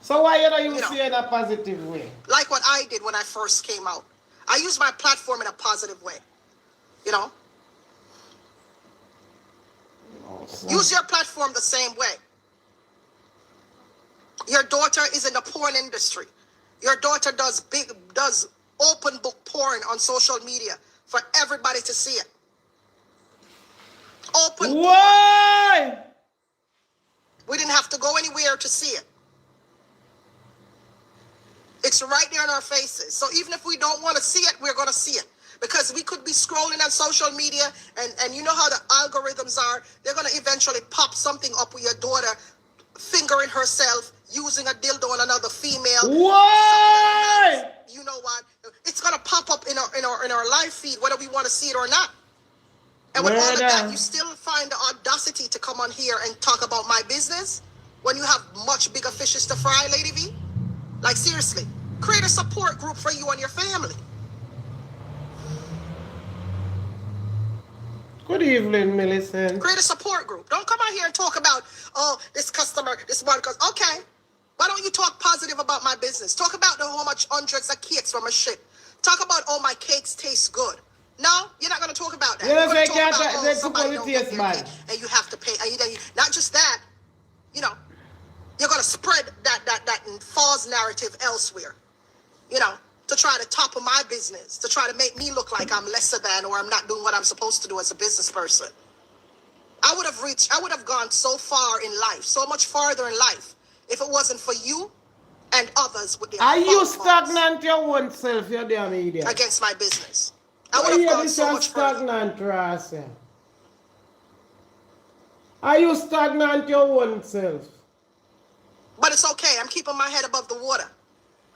So why you don't use it in a positive way? Like what I did when I first came out. I used my platform in a positive way. You know? Awesome. Use your platform the same way. Your daughter is in the porn industry. Your daughter does open book porn on social media for everybody to see it. Open porn. Why? We didn't have to go anywhere to see it. It's right there in our faces. So even if we don't want to see it, we're going to see it. Because we could be scrolling on social media, and you know how the algorithms are. They're going to eventually pop something up with your daughter fingering herself, using a dildo on another female. Why? You know what? It's going to pop up in our live feed, whether we want to see it or not. And with all of that, you still find the audacity to come on here and talk about my business when you have much bigger fishes to fry, Lady V? Like, seriously, create a support group for you and your family. Good evening, Millicent. Create a support group. Don't come out here and talk about, oh, this customer, this one. Okay, why don't you talk positive about my business? Talk about how much hundreds of cakes from a ship. Talk about, oh, my cakes taste good. No, you're not going to talk about that. Yeah, you're going to talk about, oh, somebody don't get their cake, and you have to pay. And not just that, you know, you're going to spread that false narrative elsewhere, you know, to try to topple my business, to try to make me look like I'm lesser than, or I'm not doing what I'm supposed to do as a business person. I would have gone so far in life, so much farther in life, if it wasn't for you and others with their Are you faults stagnant your own self, you damn idiot? against my business. I would have gone so much further. Stagnant, Rasa. Are you stagnant your own self? But it's okay. I'm keeping my head above the water.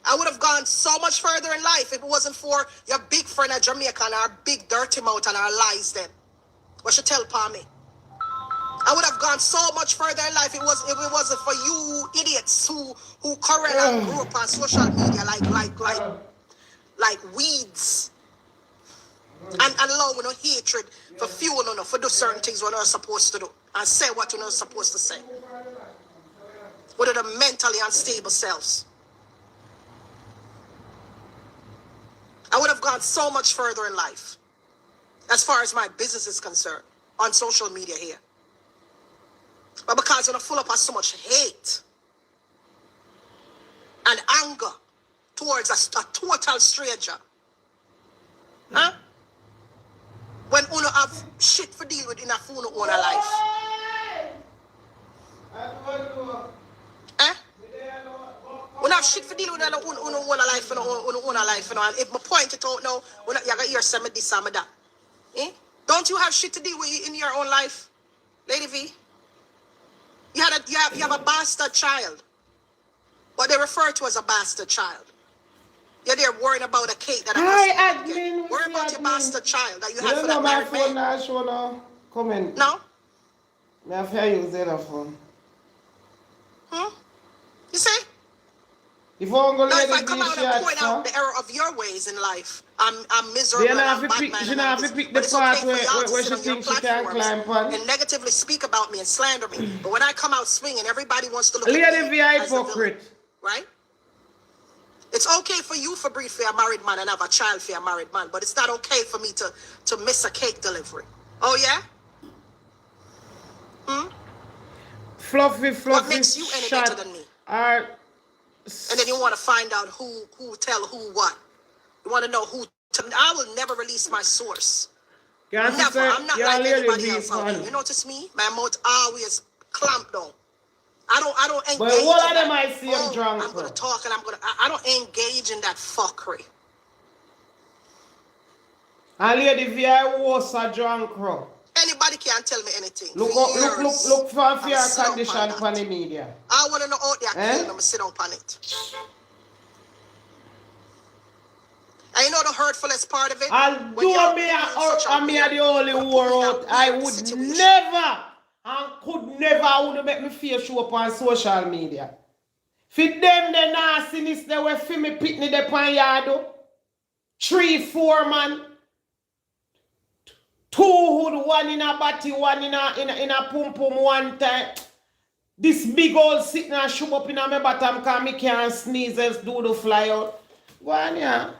I would have gone so much further in life if it wasn't for your big friend at Jamaica and our big dirty mouth and our lies then. What you tell Palmy? I would have gone so much further in life if it wasn't for you idiots who current and grew up on social media like weeds. And allow no hatred for fuel enough for do certain things we're not supposed to do and say what we're not supposed to say. What are the mentally unstable selves? I would have gone so much further in life as far as my business is concerned on social media here. But because when I full up of so much hate and anger towards a total stranger, huh? When uno have shit for deal with in a phone own life. Eh? When I have shit for deal with in own life and own life, you know, and if I point it out now, when you got hear some of this, some of that. Eh? Don't you have shit to deal with in your own life, Lady V? You have a bastard child. What they refer to as a bastard child. You're there worrying about a cake that Hi, admin. admin. Worry about your bastard child that you had for know that my married phone man. now, show now. Comment. No? I have to use the other phone. You see? If I come out and point out the error of your ways in life, I'm miserable and I'm bad man. But it's okay for y'all to sit on your platforms and negatively speak about me and slander me. But when I come out swinging, everybody wants to look at me as the villain, right? It's okay for you to breed for a married man and have a child for a married man, but it's not okay for me to miss a cake delivery. Oh yeah? Fluffy, what makes you any better than me? And then you want to find out who tell who what. You want to know who. I will never release my source. Never. I'm not like anybody else out there. You notice me? My mouth always clamped down. I don't engage. But what are them I see him drunk? I'm gonna talk and I don't engage in that fuckery. And Lady V, I was a drunk. Anybody can't tell me anything. Look for your condition on the media. I want to know out there, I'm going to sit down on it. And you know the hurtfulest part of it? Although me are the only world, I would never and could never would make me face show up on social media. For them, the nastiness, they were for me pitney de pan yard. 3, 4 man. 2 hood, 1 in a body, 1 in a pum pum one time. This big old sitting and show up in my bottom because me can't sneeze and do the fly out. Go on, yeah.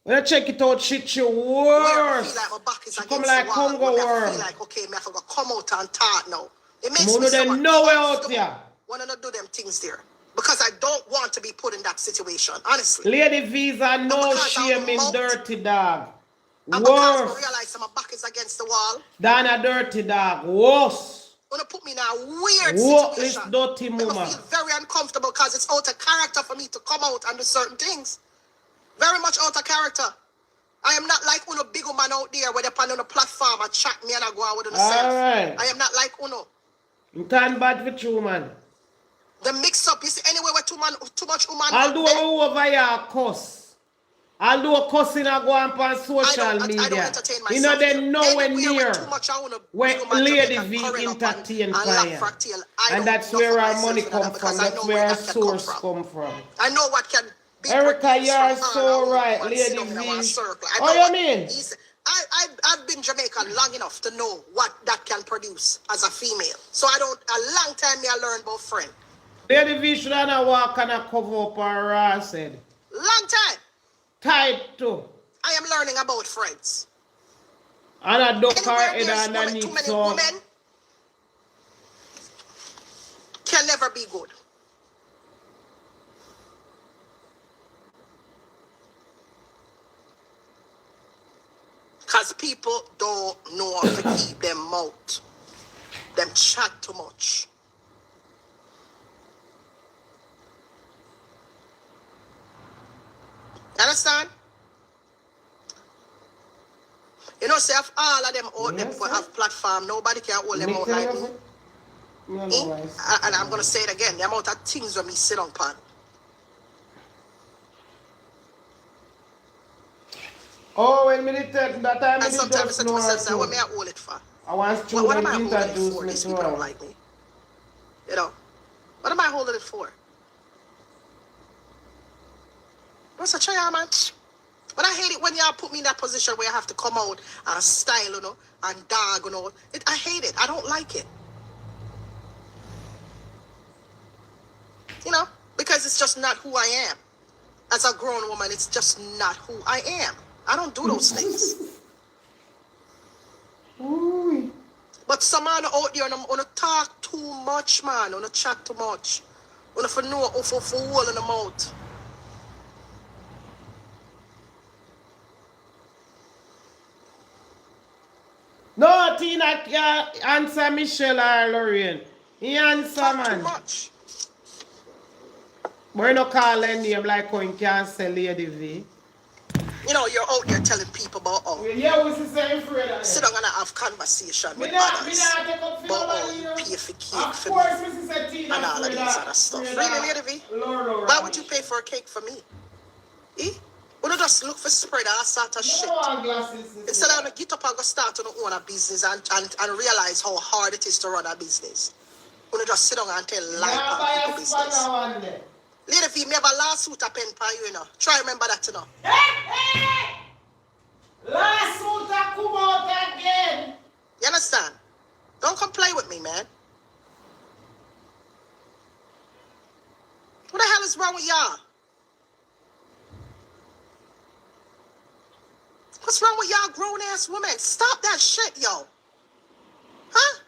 When I check it out, shit, you worse. Like my back is come like Congo worm. I feel like, okay, I have to come out and talk now. It makes me so much out here. Want to do them things there. because I don't want to be put in that situation, honestly. Lady Visa, no because shame in dirty dog. And because I Worse realize my back is against the wall, than a dirty dog. Worse. gonna put me in a weird Worthless situation. dirty Make me mama. feel very uncomfortable because it's out of character for me to come out and do certain things. Very much out of character. I am not like Uno big woman out there where they on a platform and chat me and I go out with self. Alright. I am not like Uno. You can't bad with you, man. The mix up, you see, anywhere where too much woman. I'll do a over here cuss. I'll do a cussing and go on social media. I don't entertain myself. You know, they nowhere near where Lady V entertain fire. And that's where our money come from. That's where our source come from. I know what can be. Erica, you're so right, Lady V. Oh, you mean? I've been Jamaican long enough to know what that can produce as a female. So I don't, a long time me I learned about friend. Lady V should have walk and cover up her ass head. Long time. Tight too. I am learning about friends. And a duck her head underneath. Too many women can never be good. Because people don't know how to keep them mouth. Them chat too much. You understand? You know, say if all of them out them for have platform, nobody can hold them out like me. And I'm gonna say it again, the amount of things when me sit on pan. Oh, when me did that time, and sometimes I say to myself, say, what may I hold it for? I want to what am I holding it for? These people don't like me. You know, what am I holding it for? What's a try, man? But I hate it when y'all put me in that position where I have to come out and style, you know, and dog, you know. I hate it. I don't like it. You know, because it's just not who I am. As a grown woman, it's just not who I am. I don't do those things. Ooh. But some man out there, on talk too much, man. On chat too much. On for know for hole in the mouth. No, Tina can't answer Michelle or Lorraine. He answer, talk man. Too much. But you no call her name like how you can't say Lady V. You know, you're out there telling people about yeah, we say afraid of sit down and have conversation with others about how you pay for cake for me and all of these other stuff. Really, Lady V? Why would you pay for a cake for me? Eh? We don't just look for spread all sort of shit. Instead of get up and go start to own a business and realize how hard it is to run a business. We don't just sit down and tell lie about people business. Lady V, me have a lawsuit a pen for you, you know. Try remember that, you know. Hey! Lawsuit a come out again. You understand? Don't come play with me, man. What the hell is wrong with y'all? What's wrong with y'all grown-ass women? Stop that shit, yo. Huh?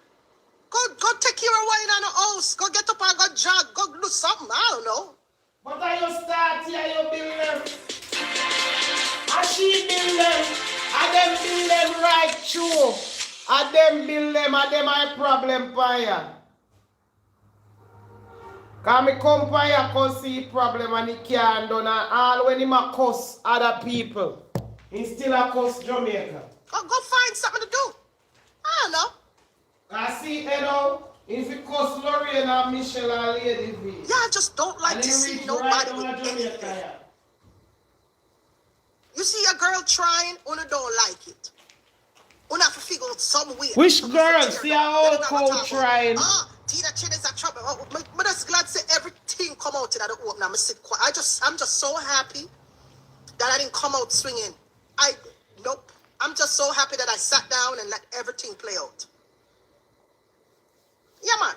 Go take care of wine on the house. Go get up and go jog. Go do something. I don't know. But are you start here, you build them. And she build them. And them build them right through. And them build them. And them my problem for you. Because me come for you, cause see problem and he can't do. And all when he ma cuss other people. He still a cuss Jamaica. Go find something to do. I don't know. I see, you know, if you cuss Lorraine and Michelle and Lady V. Yeah, I just don't like to see nobody with anything. You see a girl trying, Una don't like it. Una have to figure out some way. Which girl? See how old coach trying? Tina Chin is a trouble. But I'm just glad to say everything come out in the open. I'm sit quiet. I'm just so happy that I didn't come out swinging. Nope. I'm just so happy that I sat down and let everything play out. Yeah, man.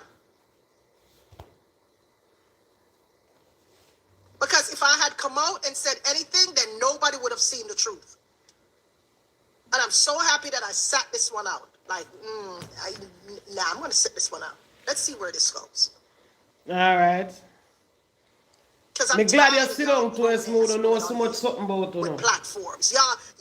Because if I had come out and said anything, then nobody would have seen the truth. And I'm so happy that I sat this one out. Like, I'm going to sit this one out. Let's see where this goes. All right. Because Me I'm glad you tired of sit y'all down to us, grown more ass know women so on much here something about you with know. platforms.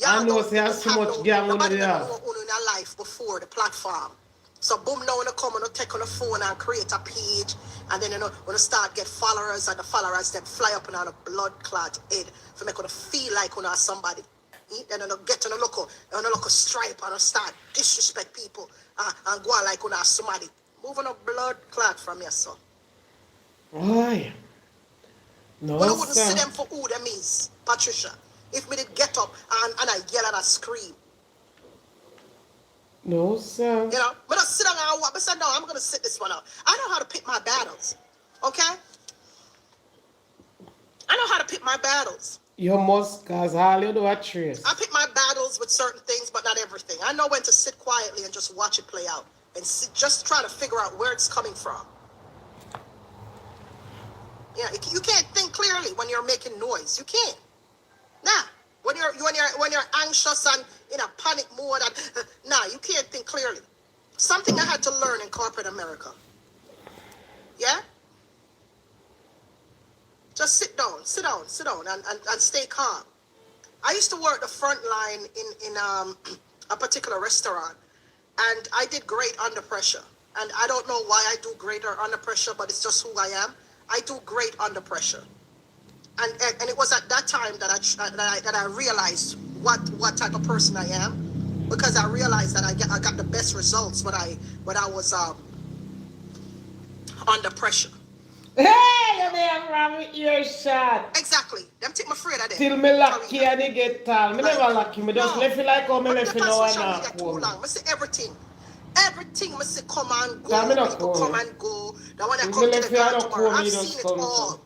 I Y'all know say don't so have much gang on nobody the that have. know in your life before the platform. So boom, now when you come and you take on the phone and create a page, and then when you start get followers, and the followers then fly up and on a blood clot head for make you feel like you know somebody. Then you get on a local stripe and you start disrespect people and go on like you know somebody. Moving a blood clot from your son. Why? Well, No, I wouldn't see sir. them for who them is, Patricia. If me did get up and I yell and I scream. No, sir. You know, but I sit down and I walk. I said, no, I'm going to sit this one out. I know how to pick my battles. Okay? I know how to pick my battles. You must, cause all you do a trace. I pick my battles with certain things, but not everything. I know when to sit quietly and just watch it play out and just try to figure out where it's coming from. Yeah, you can't think clearly when you're making noise. You can't. Nah. When you're anxious and in a panic mode, and nah, you can't think clearly. Something I had to learn in corporate America. Yeah? Just sit down, and stay calm. I used to work the front line in a particular restaurant, and I did great under pressure. And I don't know why I do greater under pressure, but it's just who I am. I do great under pressure. And it was at that time that I realized what type of person I am, because I realized that I got the best results when I was under pressure. Hey, You you know. never have me ear shot. Exactly. Them take me afraid of them. Till me lucky Karina. and you get tall. Me Like, never lucky. Me just no. left it like how me But left they're it on now and social now media too home. long. I see everything. Everything I see come and Cause me go. not People come cool. and go. That when I Me come left today, it and gone not tomorrow. cool, I've me seen just it come all. so.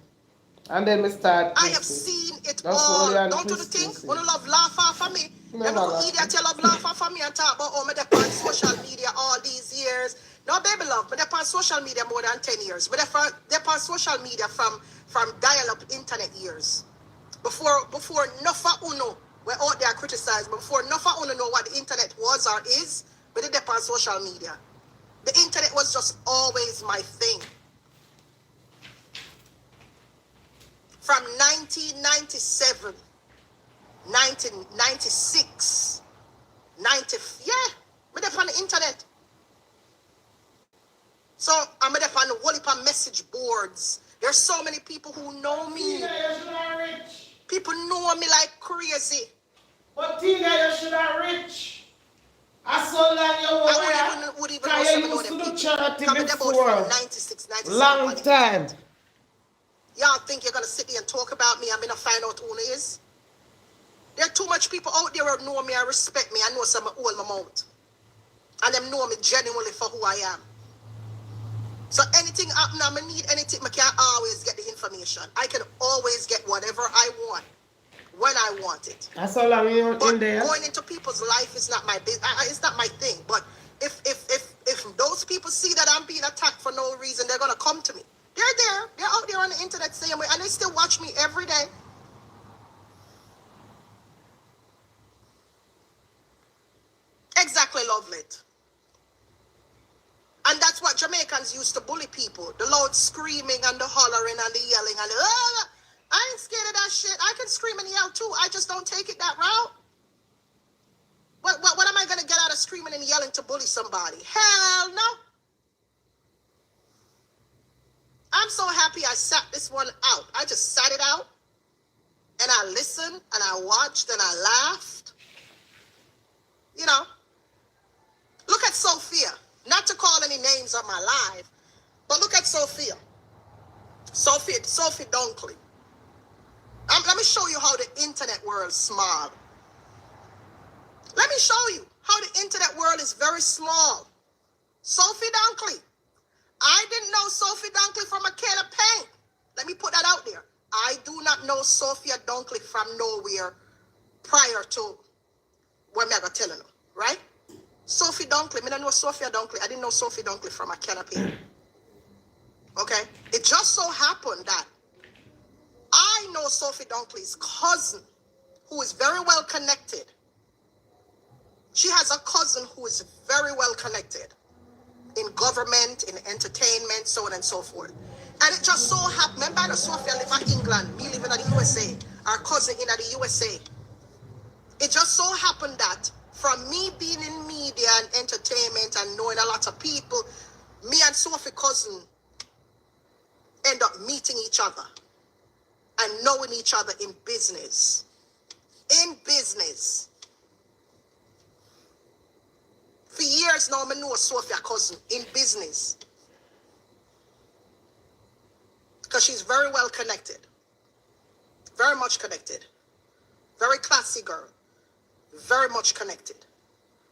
And then me start I have twisting. seen it That's all. only and Don't you twisting, think? see. When you love laugh off of me, them Never little lucky. idiot you love laugh off of me and talk about oh me up on social media all these years. No, baby love, me up on social media more than 10 years. Me up on social media from dial-up internet years. Before Nofa Uno were out there criticized, but before Nofa Uno know what the internet was or is, but it on social media. The internet was just always my thing. From 1997, 1996, 90, yeah, I'm on the internet. So I'm on the whole heap of message boards. There's so many people who know me. Tina, you should have rich. People know me like crazy. But Tina, you should have rich. I saw that you over I there. would even know Cause some you of used them to do people. charity Coming about from before. 96, 97 Long on the time. internet. Y'all think you're gonna sit there and talk about me? I'm gonna find out who it is. There are too much people out there who know me and respect me. I know some hold my mouth. And them know me genuinely for who I am. So anything happen, I need anything, I can always get the information. I can always get whatever I want when I want it. That's how long you But in there. going into people's life is not my business. It's not my thing. But if those people see that I'm being attacked for no reason, they're gonna come to me. They're there. They're out there on the internet saying, and they still watch me every day. Exactly, Lovelet. And that's what Jamaicans used to bully people. The loud screaming and the hollering and the yelling and I ain't scared of that shit. I can scream and yell too. I just don't take it that route. What am I gonna get out of screaming and yelling to bully somebody? Hell no. I'm so happy I sat this one out. I just sat it out and I listened and I watched and I laughed. You know, look at Sophia. Not to call any names on my live, but look at Sophia. Sophie Dunkley. Let me show you how the internet world is small. Let me show you how the internet world is very small. Sophie Dunkley. I didn't know Sophie Dunkley from a can of paint. Let me put that out there. I do not know Sophia Dunkley from nowhere prior to what I'm telling you, right? Sophie Dunkley, I don't know Sophia Dunkley. I didn't know Sophie Dunkley from a can of paint. Okay? It just so happened that I know Sophie Dunkley's cousin, who is very well connected. She has a cousin who is very well connected in government, in entertainment, so on and so forth. And it just so happened, remember that Sophia live in England, me living in the USA, our cousin in the USA. It just so happened that from me being in media and entertainment and knowing a lot of people, me and Sophie cousin end up meeting each other and knowing each other in business. In business. For years now, I know Sophia cousin in business. Because she's very well connected. Very much connected. Very classy girl. Very much connected.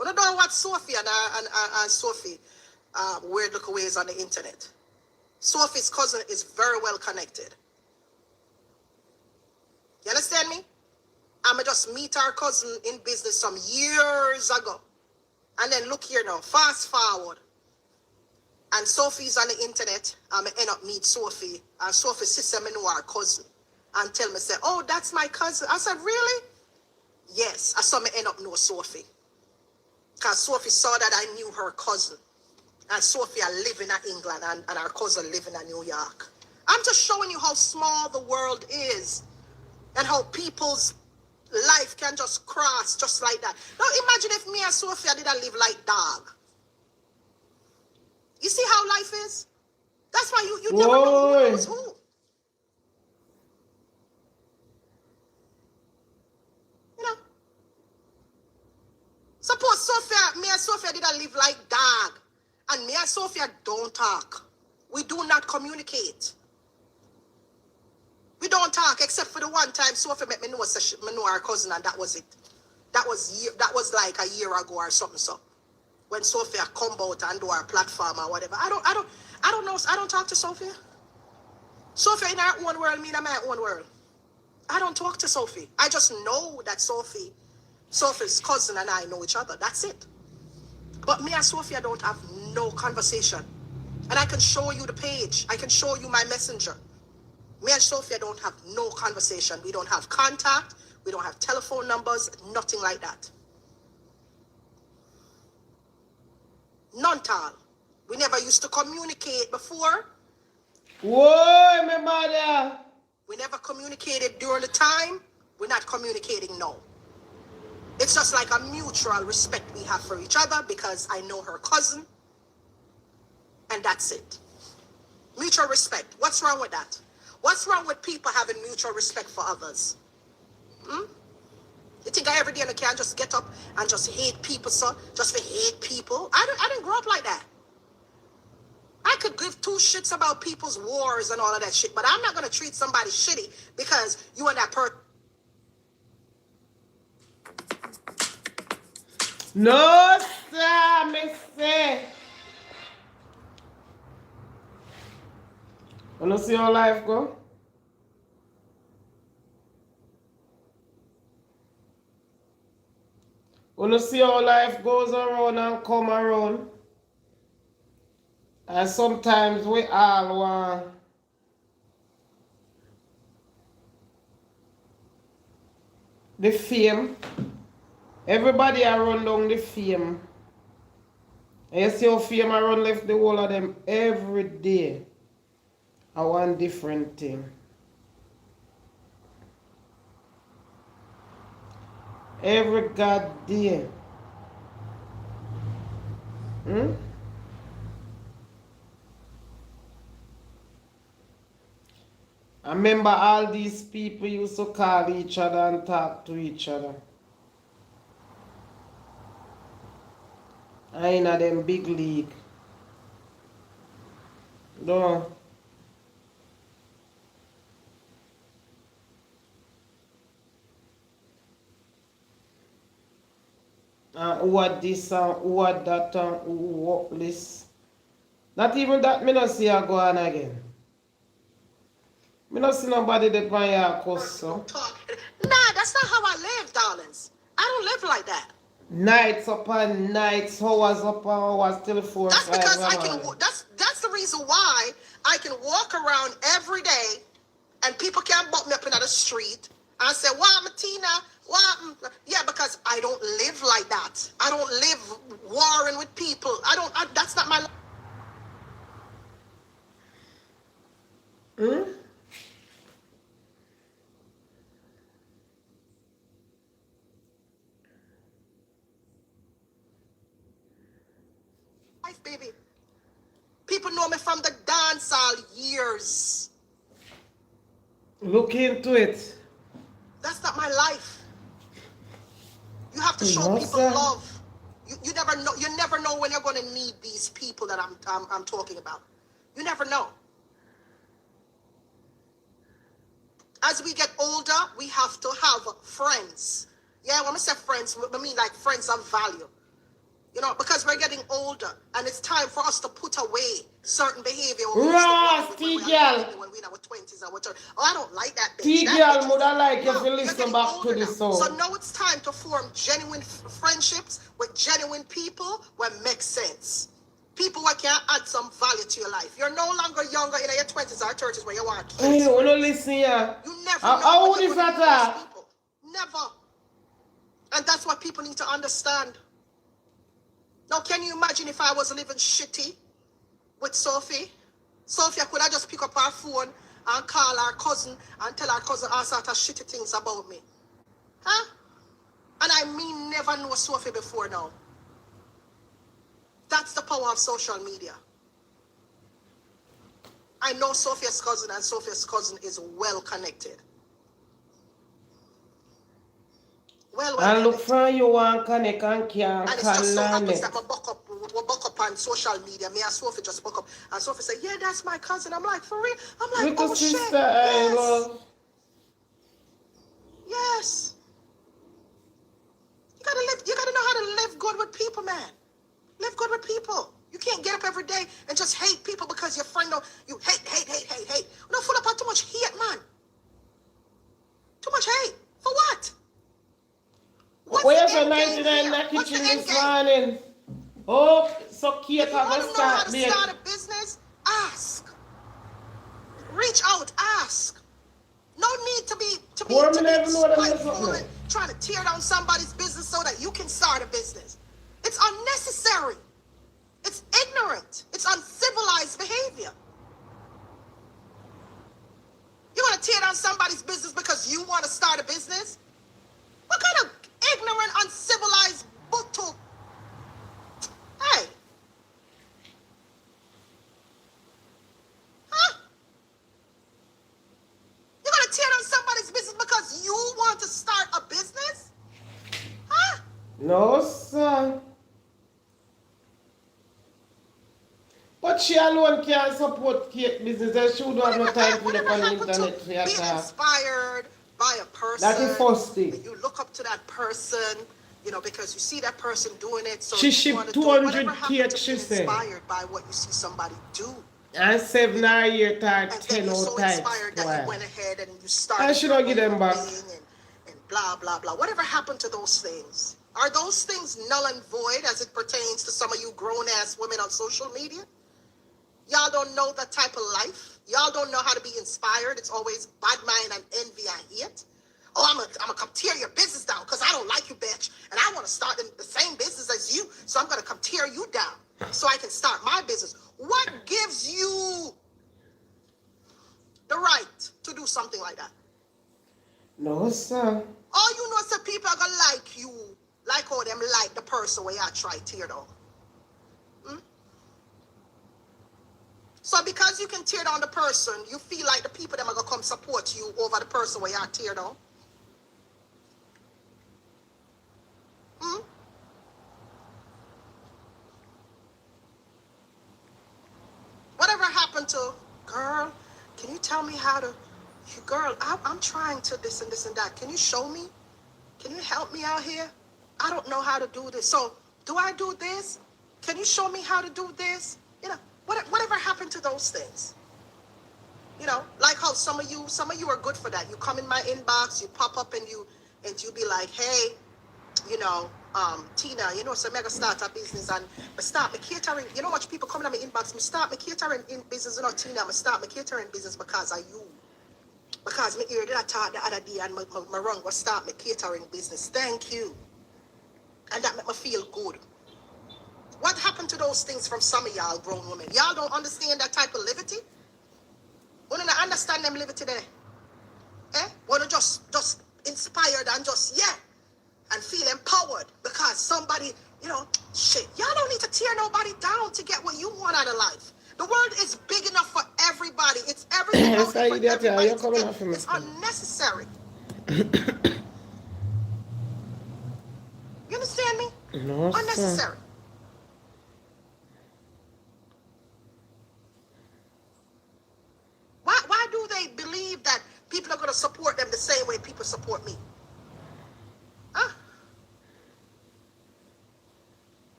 I don't know what Sophie and Sophie weird look ways on the internet. Sophie's cousin is very well connected. You understand me? I'ma just meet our cousin in business some years ago. And then look here now, fast forward. And Sophie's on the internet. I'ma end up meet Sophie. And Sophie's sister, me know our cousin. And tell me, say, oh, that's my cousin. I said, really? Yes. I saw me end up know Sophie. Because Sophie saw that I knew her cousin. And Sophia living in England and our cousin living in New York. I'm just showing you how small the world is. And how people's life can just cross just like that. Now imagine if me and Sophia didn't live like dog. You see how life is? That's why you never know who knows who. You know? Suppose Sophia, me and Sophia didn't live like dog. And me and Sophia don't talk. We do not communicate. We don't talk except for the one time Sophia met me know her cousin, and that was it. That was like a year ago or something. So when Sophia come out and do our platform or whatever, I don't know. I don't talk to Sophia. Sophia in her own world, me in my own world. I don't talk to Sophie. I just know that Sophie's cousin and I know each other. That's it. But me and Sophia don't have no conversation. And I can show you the page. I can show you my messenger. Me and Sophia don't have no conversation. We don't have contact. We don't have telephone numbers. Nothing like that. None at all. We never used to communicate before. Whoa, my mother. We never communicated during the time. We're not communicating now. It's just like a mutual respect we have for each other because I know her cousin. And that's it. Mutual respect. What's wrong with that? What's wrong with people having mutual respect for others? You think I every day can just get up and just hate people, so just for hate people? I didn't grow up like that. I could give two shits about people's wars and all of that shit, but I'm not going to treat somebody shitty because you and that person. No, sir, mister. Wanna see how life go? Wanna see how life goes around and come around? And sometimes we all want the fame. Everybody around down the fame. And you see how fame around left the whole of them every day. I want different thing. Every goddamn. I remember all these people used to call each other and talk to each other. I ain't them big league. No. Who had this and who had that and who what this. Not even that me not see her go on again. Me not see nobody that pan your cuss so. Nah, that's not how I live, darlings. I don't live like that. Nights upon nights, hours upon hours till 4 That's 5 because I hours. can. That's the reason why I can walk around every day, and people can't bump me up in the street and say, "Why, Martina? Why?" Yeah, because I don't live like that. I don't live warring with people. That's not my life. Hmm? Life, baby. People know me from the dance all years. Look into it. That's not my life. You have to show No, people sir. love. You never know. You never know when you're going to need these people that I'm talking about. You never know. As we get older, we have to have friends. Yeah, when I say friends, I mean like friends of value. You know, because we're getting older, and it's time for us to put away certain behavior when we used to run Ross, with when we had Tgal. when we in our 20s and whatever. Oh, I don't like that bitch. That Tgal, bitch is would I like you no. to You're listen getting back to older now, this so song? now it's time to form genuine friendships with genuine people where makes sense. People who can add some value to your life. You're no longer younger in your 20s or 30s where you want to kill Hey, friends. wanna listen here? You never know How when old you're is going to that? need those people. Never. And that's what people need to understand. Now, can you imagine if I was living shitty with Sophie? Sophia could I just pick up her phone and call her cousin and tell her cousin all sort of shitty things about me? Huh? And I mean never know Sophie before now. That's the power of social media. I know Sophia's cousin, and Sophia's cousin is well connected. Well And look connected. for you and connect and can And it's just so happens that connect. we buck up on social media. Me and Sophie just buck up. And Sophie said, yeah, that's my cousin. I'm like, for real? I'm like, Little oh shit. sister, I Yes. love. Yes. You gotta know how to live good with people, man. Live good with people. You can't get up every day and just hate people because your friend know you hate. No, full up on too much hate, man. Too much hate. For what? What's the Where's the end game 99 in here? the What's the kitchen end this game? morning? Oh, so Kate If you have want a to know how start to date. start a business, ask. Reach out, ask. No need to be Poor me never know them mess up spiteful now. and trying to tear down somebody's business so that you can start a business. It's unnecessary. It's ignorant. It's uncivilized behavior. You want to tear down somebody's business because you want to start a business? What kind of ignorant, uncivilized butto? Hey, huh? You're going to tear down somebody's business because you want to start a business? Huh? No, sir. But she alone can't support Kate business and she would have no time to look Whatever on the happened to internet for your being talk. inspired by a That is person first thing. and you look up to that person, you know, because you see that person doing it, so She you want shipped to do it. Whatever 200 happened to cakes, she being said. inspired by what you see somebody do, And you 7 know? or 8 or And then 10 you're out so type inspired that you square. went ahead and you And started she your don't give own them back. thing and blah, blah, blah. Whatever happened to those things? Are those things null and void as it pertains to some of you grown-ass women on social media? Y'all don't know that type of life. Y'all don't know how to be inspired. It's always bad mind and envy and hate. Oh, I'm gonna come tear your business down because I don't like you, bitch. And I want to start the same business as you. So I'm gonna come tear you down so I can start my business. What gives you the right to do something like that? No, sir. All you know is that people are gonna like you, like how them like the person where I try to tear down. So because you can tear down the person, you feel like the people that are gonna come support you over the person where you tear down. Hmm? Whatever happened to, girl, can you tell me how to, girl, I'm trying to this and this and that. Can you show me? Can you help me out here? I don't know how to do this. So do I do this? Can you show me how to do this? You know, whatever happened to those things? You know, like how some of you are good for that. You come in my inbox, you pop up and you be like, hey, you know, Tina, you know, so mega start a business and I start my catering. You know how much people coming on my inbox, me start my catering in business, you know, Tina, I start my catering business because of you. Because me hear that talk the other day and my run was start my catering business. Thank you. And that make me feel good. What happened to those things from some of y'all grown women? Y'all don't understand that type of liberty? Wanna not understand them live today. Wanna just inspired and just and feel empowered because somebody, shit. Y'all don't need to tear nobody down to get what you want out of life. The world is big enough for everybody. It's everything out there for everybody to get. It's unnecessary. You understand me? No, unnecessary. Sir. Why do they believe that people are going to support them the same way people support me? Huh?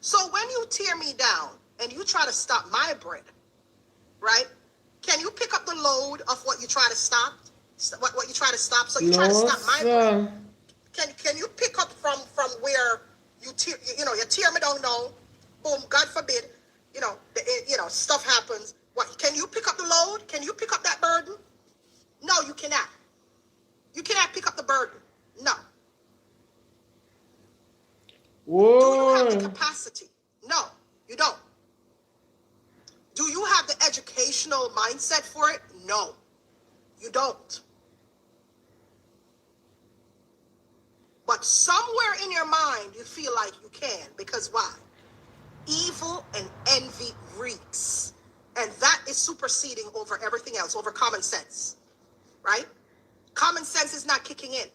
So when you tear me down and you try to stop my bread, right? Can you pick up the load of what you try to stop? What you try to stop? So you try to stop my bread. Can you pick up from where you tear me down now? Boom, God forbid, stuff happens. What, can you pick up the load? Can you pick up that burden? No, you cannot. You cannot pick up the burden. No. Whoa. Do you have the capacity? No, you don't. Do you have the educational mindset for it? No, you don't. But somewhere in your mind, you feel like you can. Because why? Evil and envy reeks. And that is superseding over everything else, over common sense. Right? Common sense is not kicking in.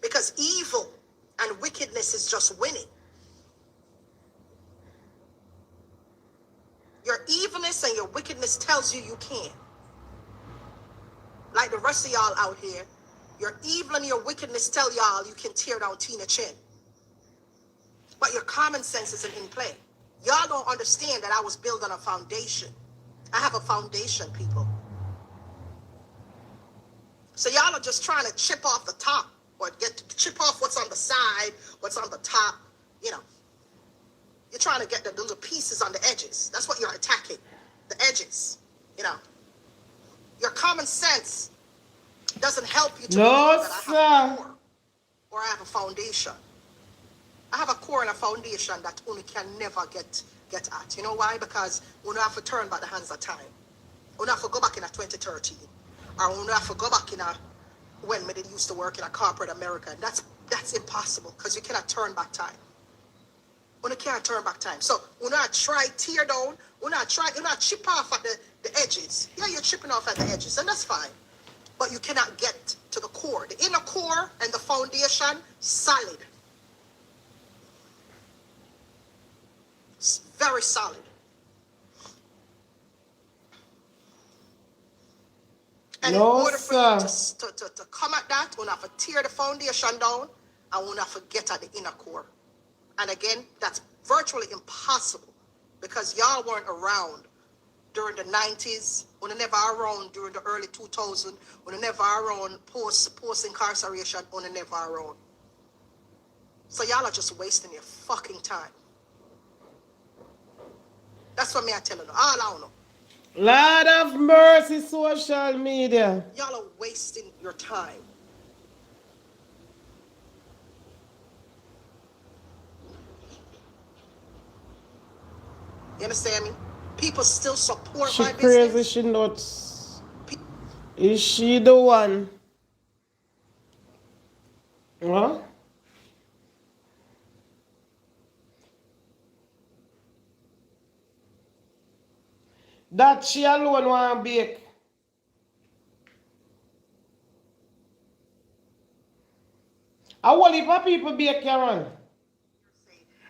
Because evil and wickedness is just winning. Your evilness and your wickedness tells you you can. Like the rest of y'all out here, your evil and your wickedness tell y'all you can tear down Tina Chin. But your common sense isn't in play. Y'all don't understand that I was built on a foundation. I have a foundation, people. So y'all are just trying to chip off the top or chip off what's on the side, what's on the top, You're trying to get the little pieces on the edges. That's what you're attacking, the edges, Your common sense doesn't help you to believe that I have a core or I have a foundation. I have a core and a foundation that only can never get at. You know why? Because we don't have to turn back the hands of time. We don't have to go back in 2013. Or we don't have to go back in when we used to work in a corporate America. And that's impossible because you cannot turn back time. We can't turn back time. So we're not try tear down. We're not chip off at the edges. Yeah, you're chipping off at the edges, and that's fine. But you cannot get to the core. The inner core and the foundation, solid. It's very solid. And in order for you to come at that, we'll have to tear the foundation down and we'll have to get at the inner core. And again, that's virtually impossible because y'all weren't around during the 90s, when they never around during the early 2000s, when they never around post-incarceration, when they never around. So y'all are just wasting your fucking time. That's what I tell you. All I don't know. Lord of mercy, social media. Y'all are wasting your time. You understand me? People still support my business. She crazy, she nuts. Is she the one? What? That she alone want to bake. A whole heap of people bake, Karen.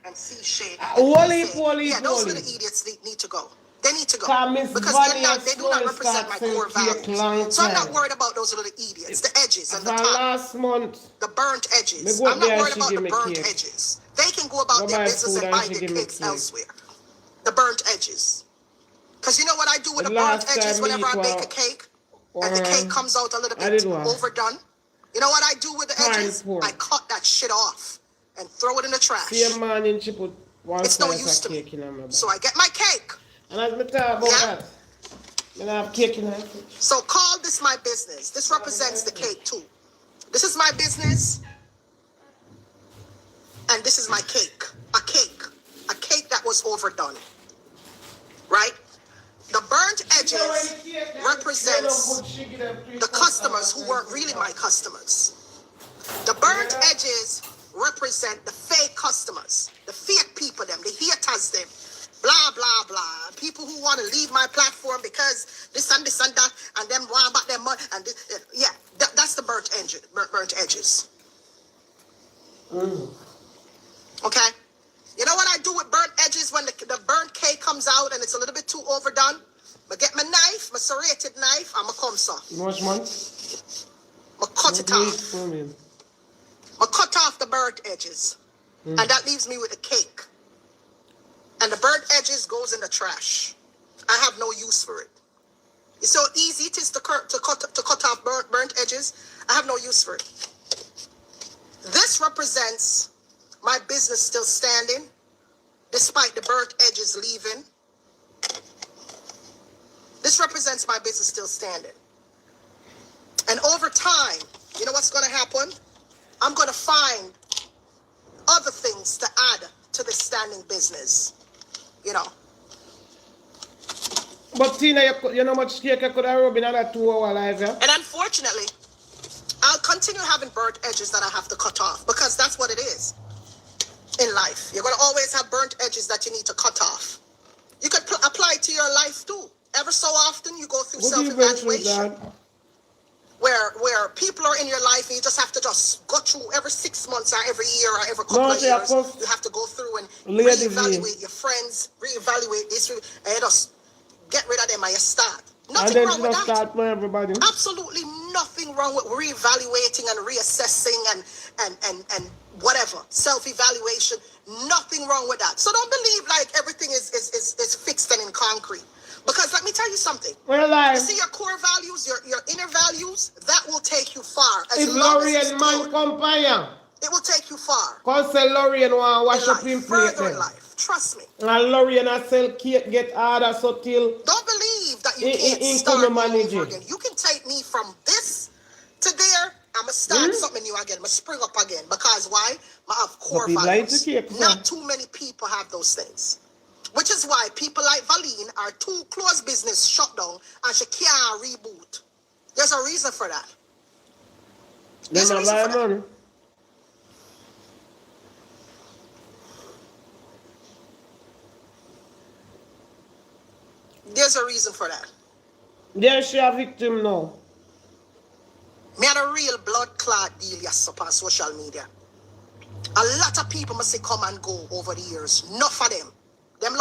And see shade. Holy. Yeah, those little idiots need to go. They need to go. Because they do not represent my core values. So I'm not worried about those little idiots, the edges and the top. Last month. The burnt edges. I'm not worried about the burnt edges. They can go about their business and buy their cakes elsewhere. The burnt edges. Because you know what I do with the burnt edges whenever I bake a cake? And the cake comes out a little bit overdone. You know what I do with the edges? I cut that shit off and throw it in the trash. It's no use to me. So I get my cake. And as me talk about that, I have cake in my fridge. So call this my business. This represents the cake too. This is my business. And this is my cake. A cake that was overdone. Right? The burnt edges represents the customers who weren't really my customers. The burnt edges represent the fake customers, the fake people, them, the haters, them, blah, blah, blah. People who want to leave my platform because this and that, and them want back their money, and this, yeah, that's the burnt edges. Okay? You know what I do with burnt edges when the burnt cake comes out and it's a little bit too overdone? I get my knife, my serrated knife, and I come so. Much man? I cut it off. I cut off the burnt edges. And that leaves me with the cake. And the burnt edges goes in the trash. I have no use for it. It's so easy it is to cut off burnt edges. I have no use for it. This represents my business still standing, despite the burnt edges leaving. This represents my business still standing. And over time, you know what's going to happen? I'm going to find other things to add to this standing business. You know. But Tina, you know how much cake I could have rubbed in another 2 hour live, yeah? And unfortunately, I'll continue having burnt edges that I have to cut off because that's what it is in life. You're going to always have burnt edges that you need to cut off. You could apply it to your life too. Ever so often, you go through self-evaluation where people are in your life and you just have to just go through every 6 months or every year or every couple of years. You have to go through and reevaluate your friends, reevaluate this, and you just get rid of them and you start. Nothing wrong with that. Start for everybody. Absolutely nothing wrong with reevaluating and reassessing and whatever. Self-evaluation. Nothing wrong with that. So don't believe like everything is fixed and in concrete. Because let me tell you something. You see your core values, your inner values, that will take you far. If Laurie and man compare, it will take you far. Because Laurie and want wash up in plate. Further in life. Trust me. And Laurie and I sell cake get harder so till. Don't believe that you can't start over again. You can take me from this to there. I'm going to start something new again. I'm going to spring up again. Because why? I have core values. Not too many people have those things. Which is why people like Valine are too close business shut down and she can't reboot. There's a reason for that. There's a reason for that. There's a reason for that. There's she a victim now. Me had a real blood clot deal yesterday on social media. A lot of people must say come and go over the years. Enough of them.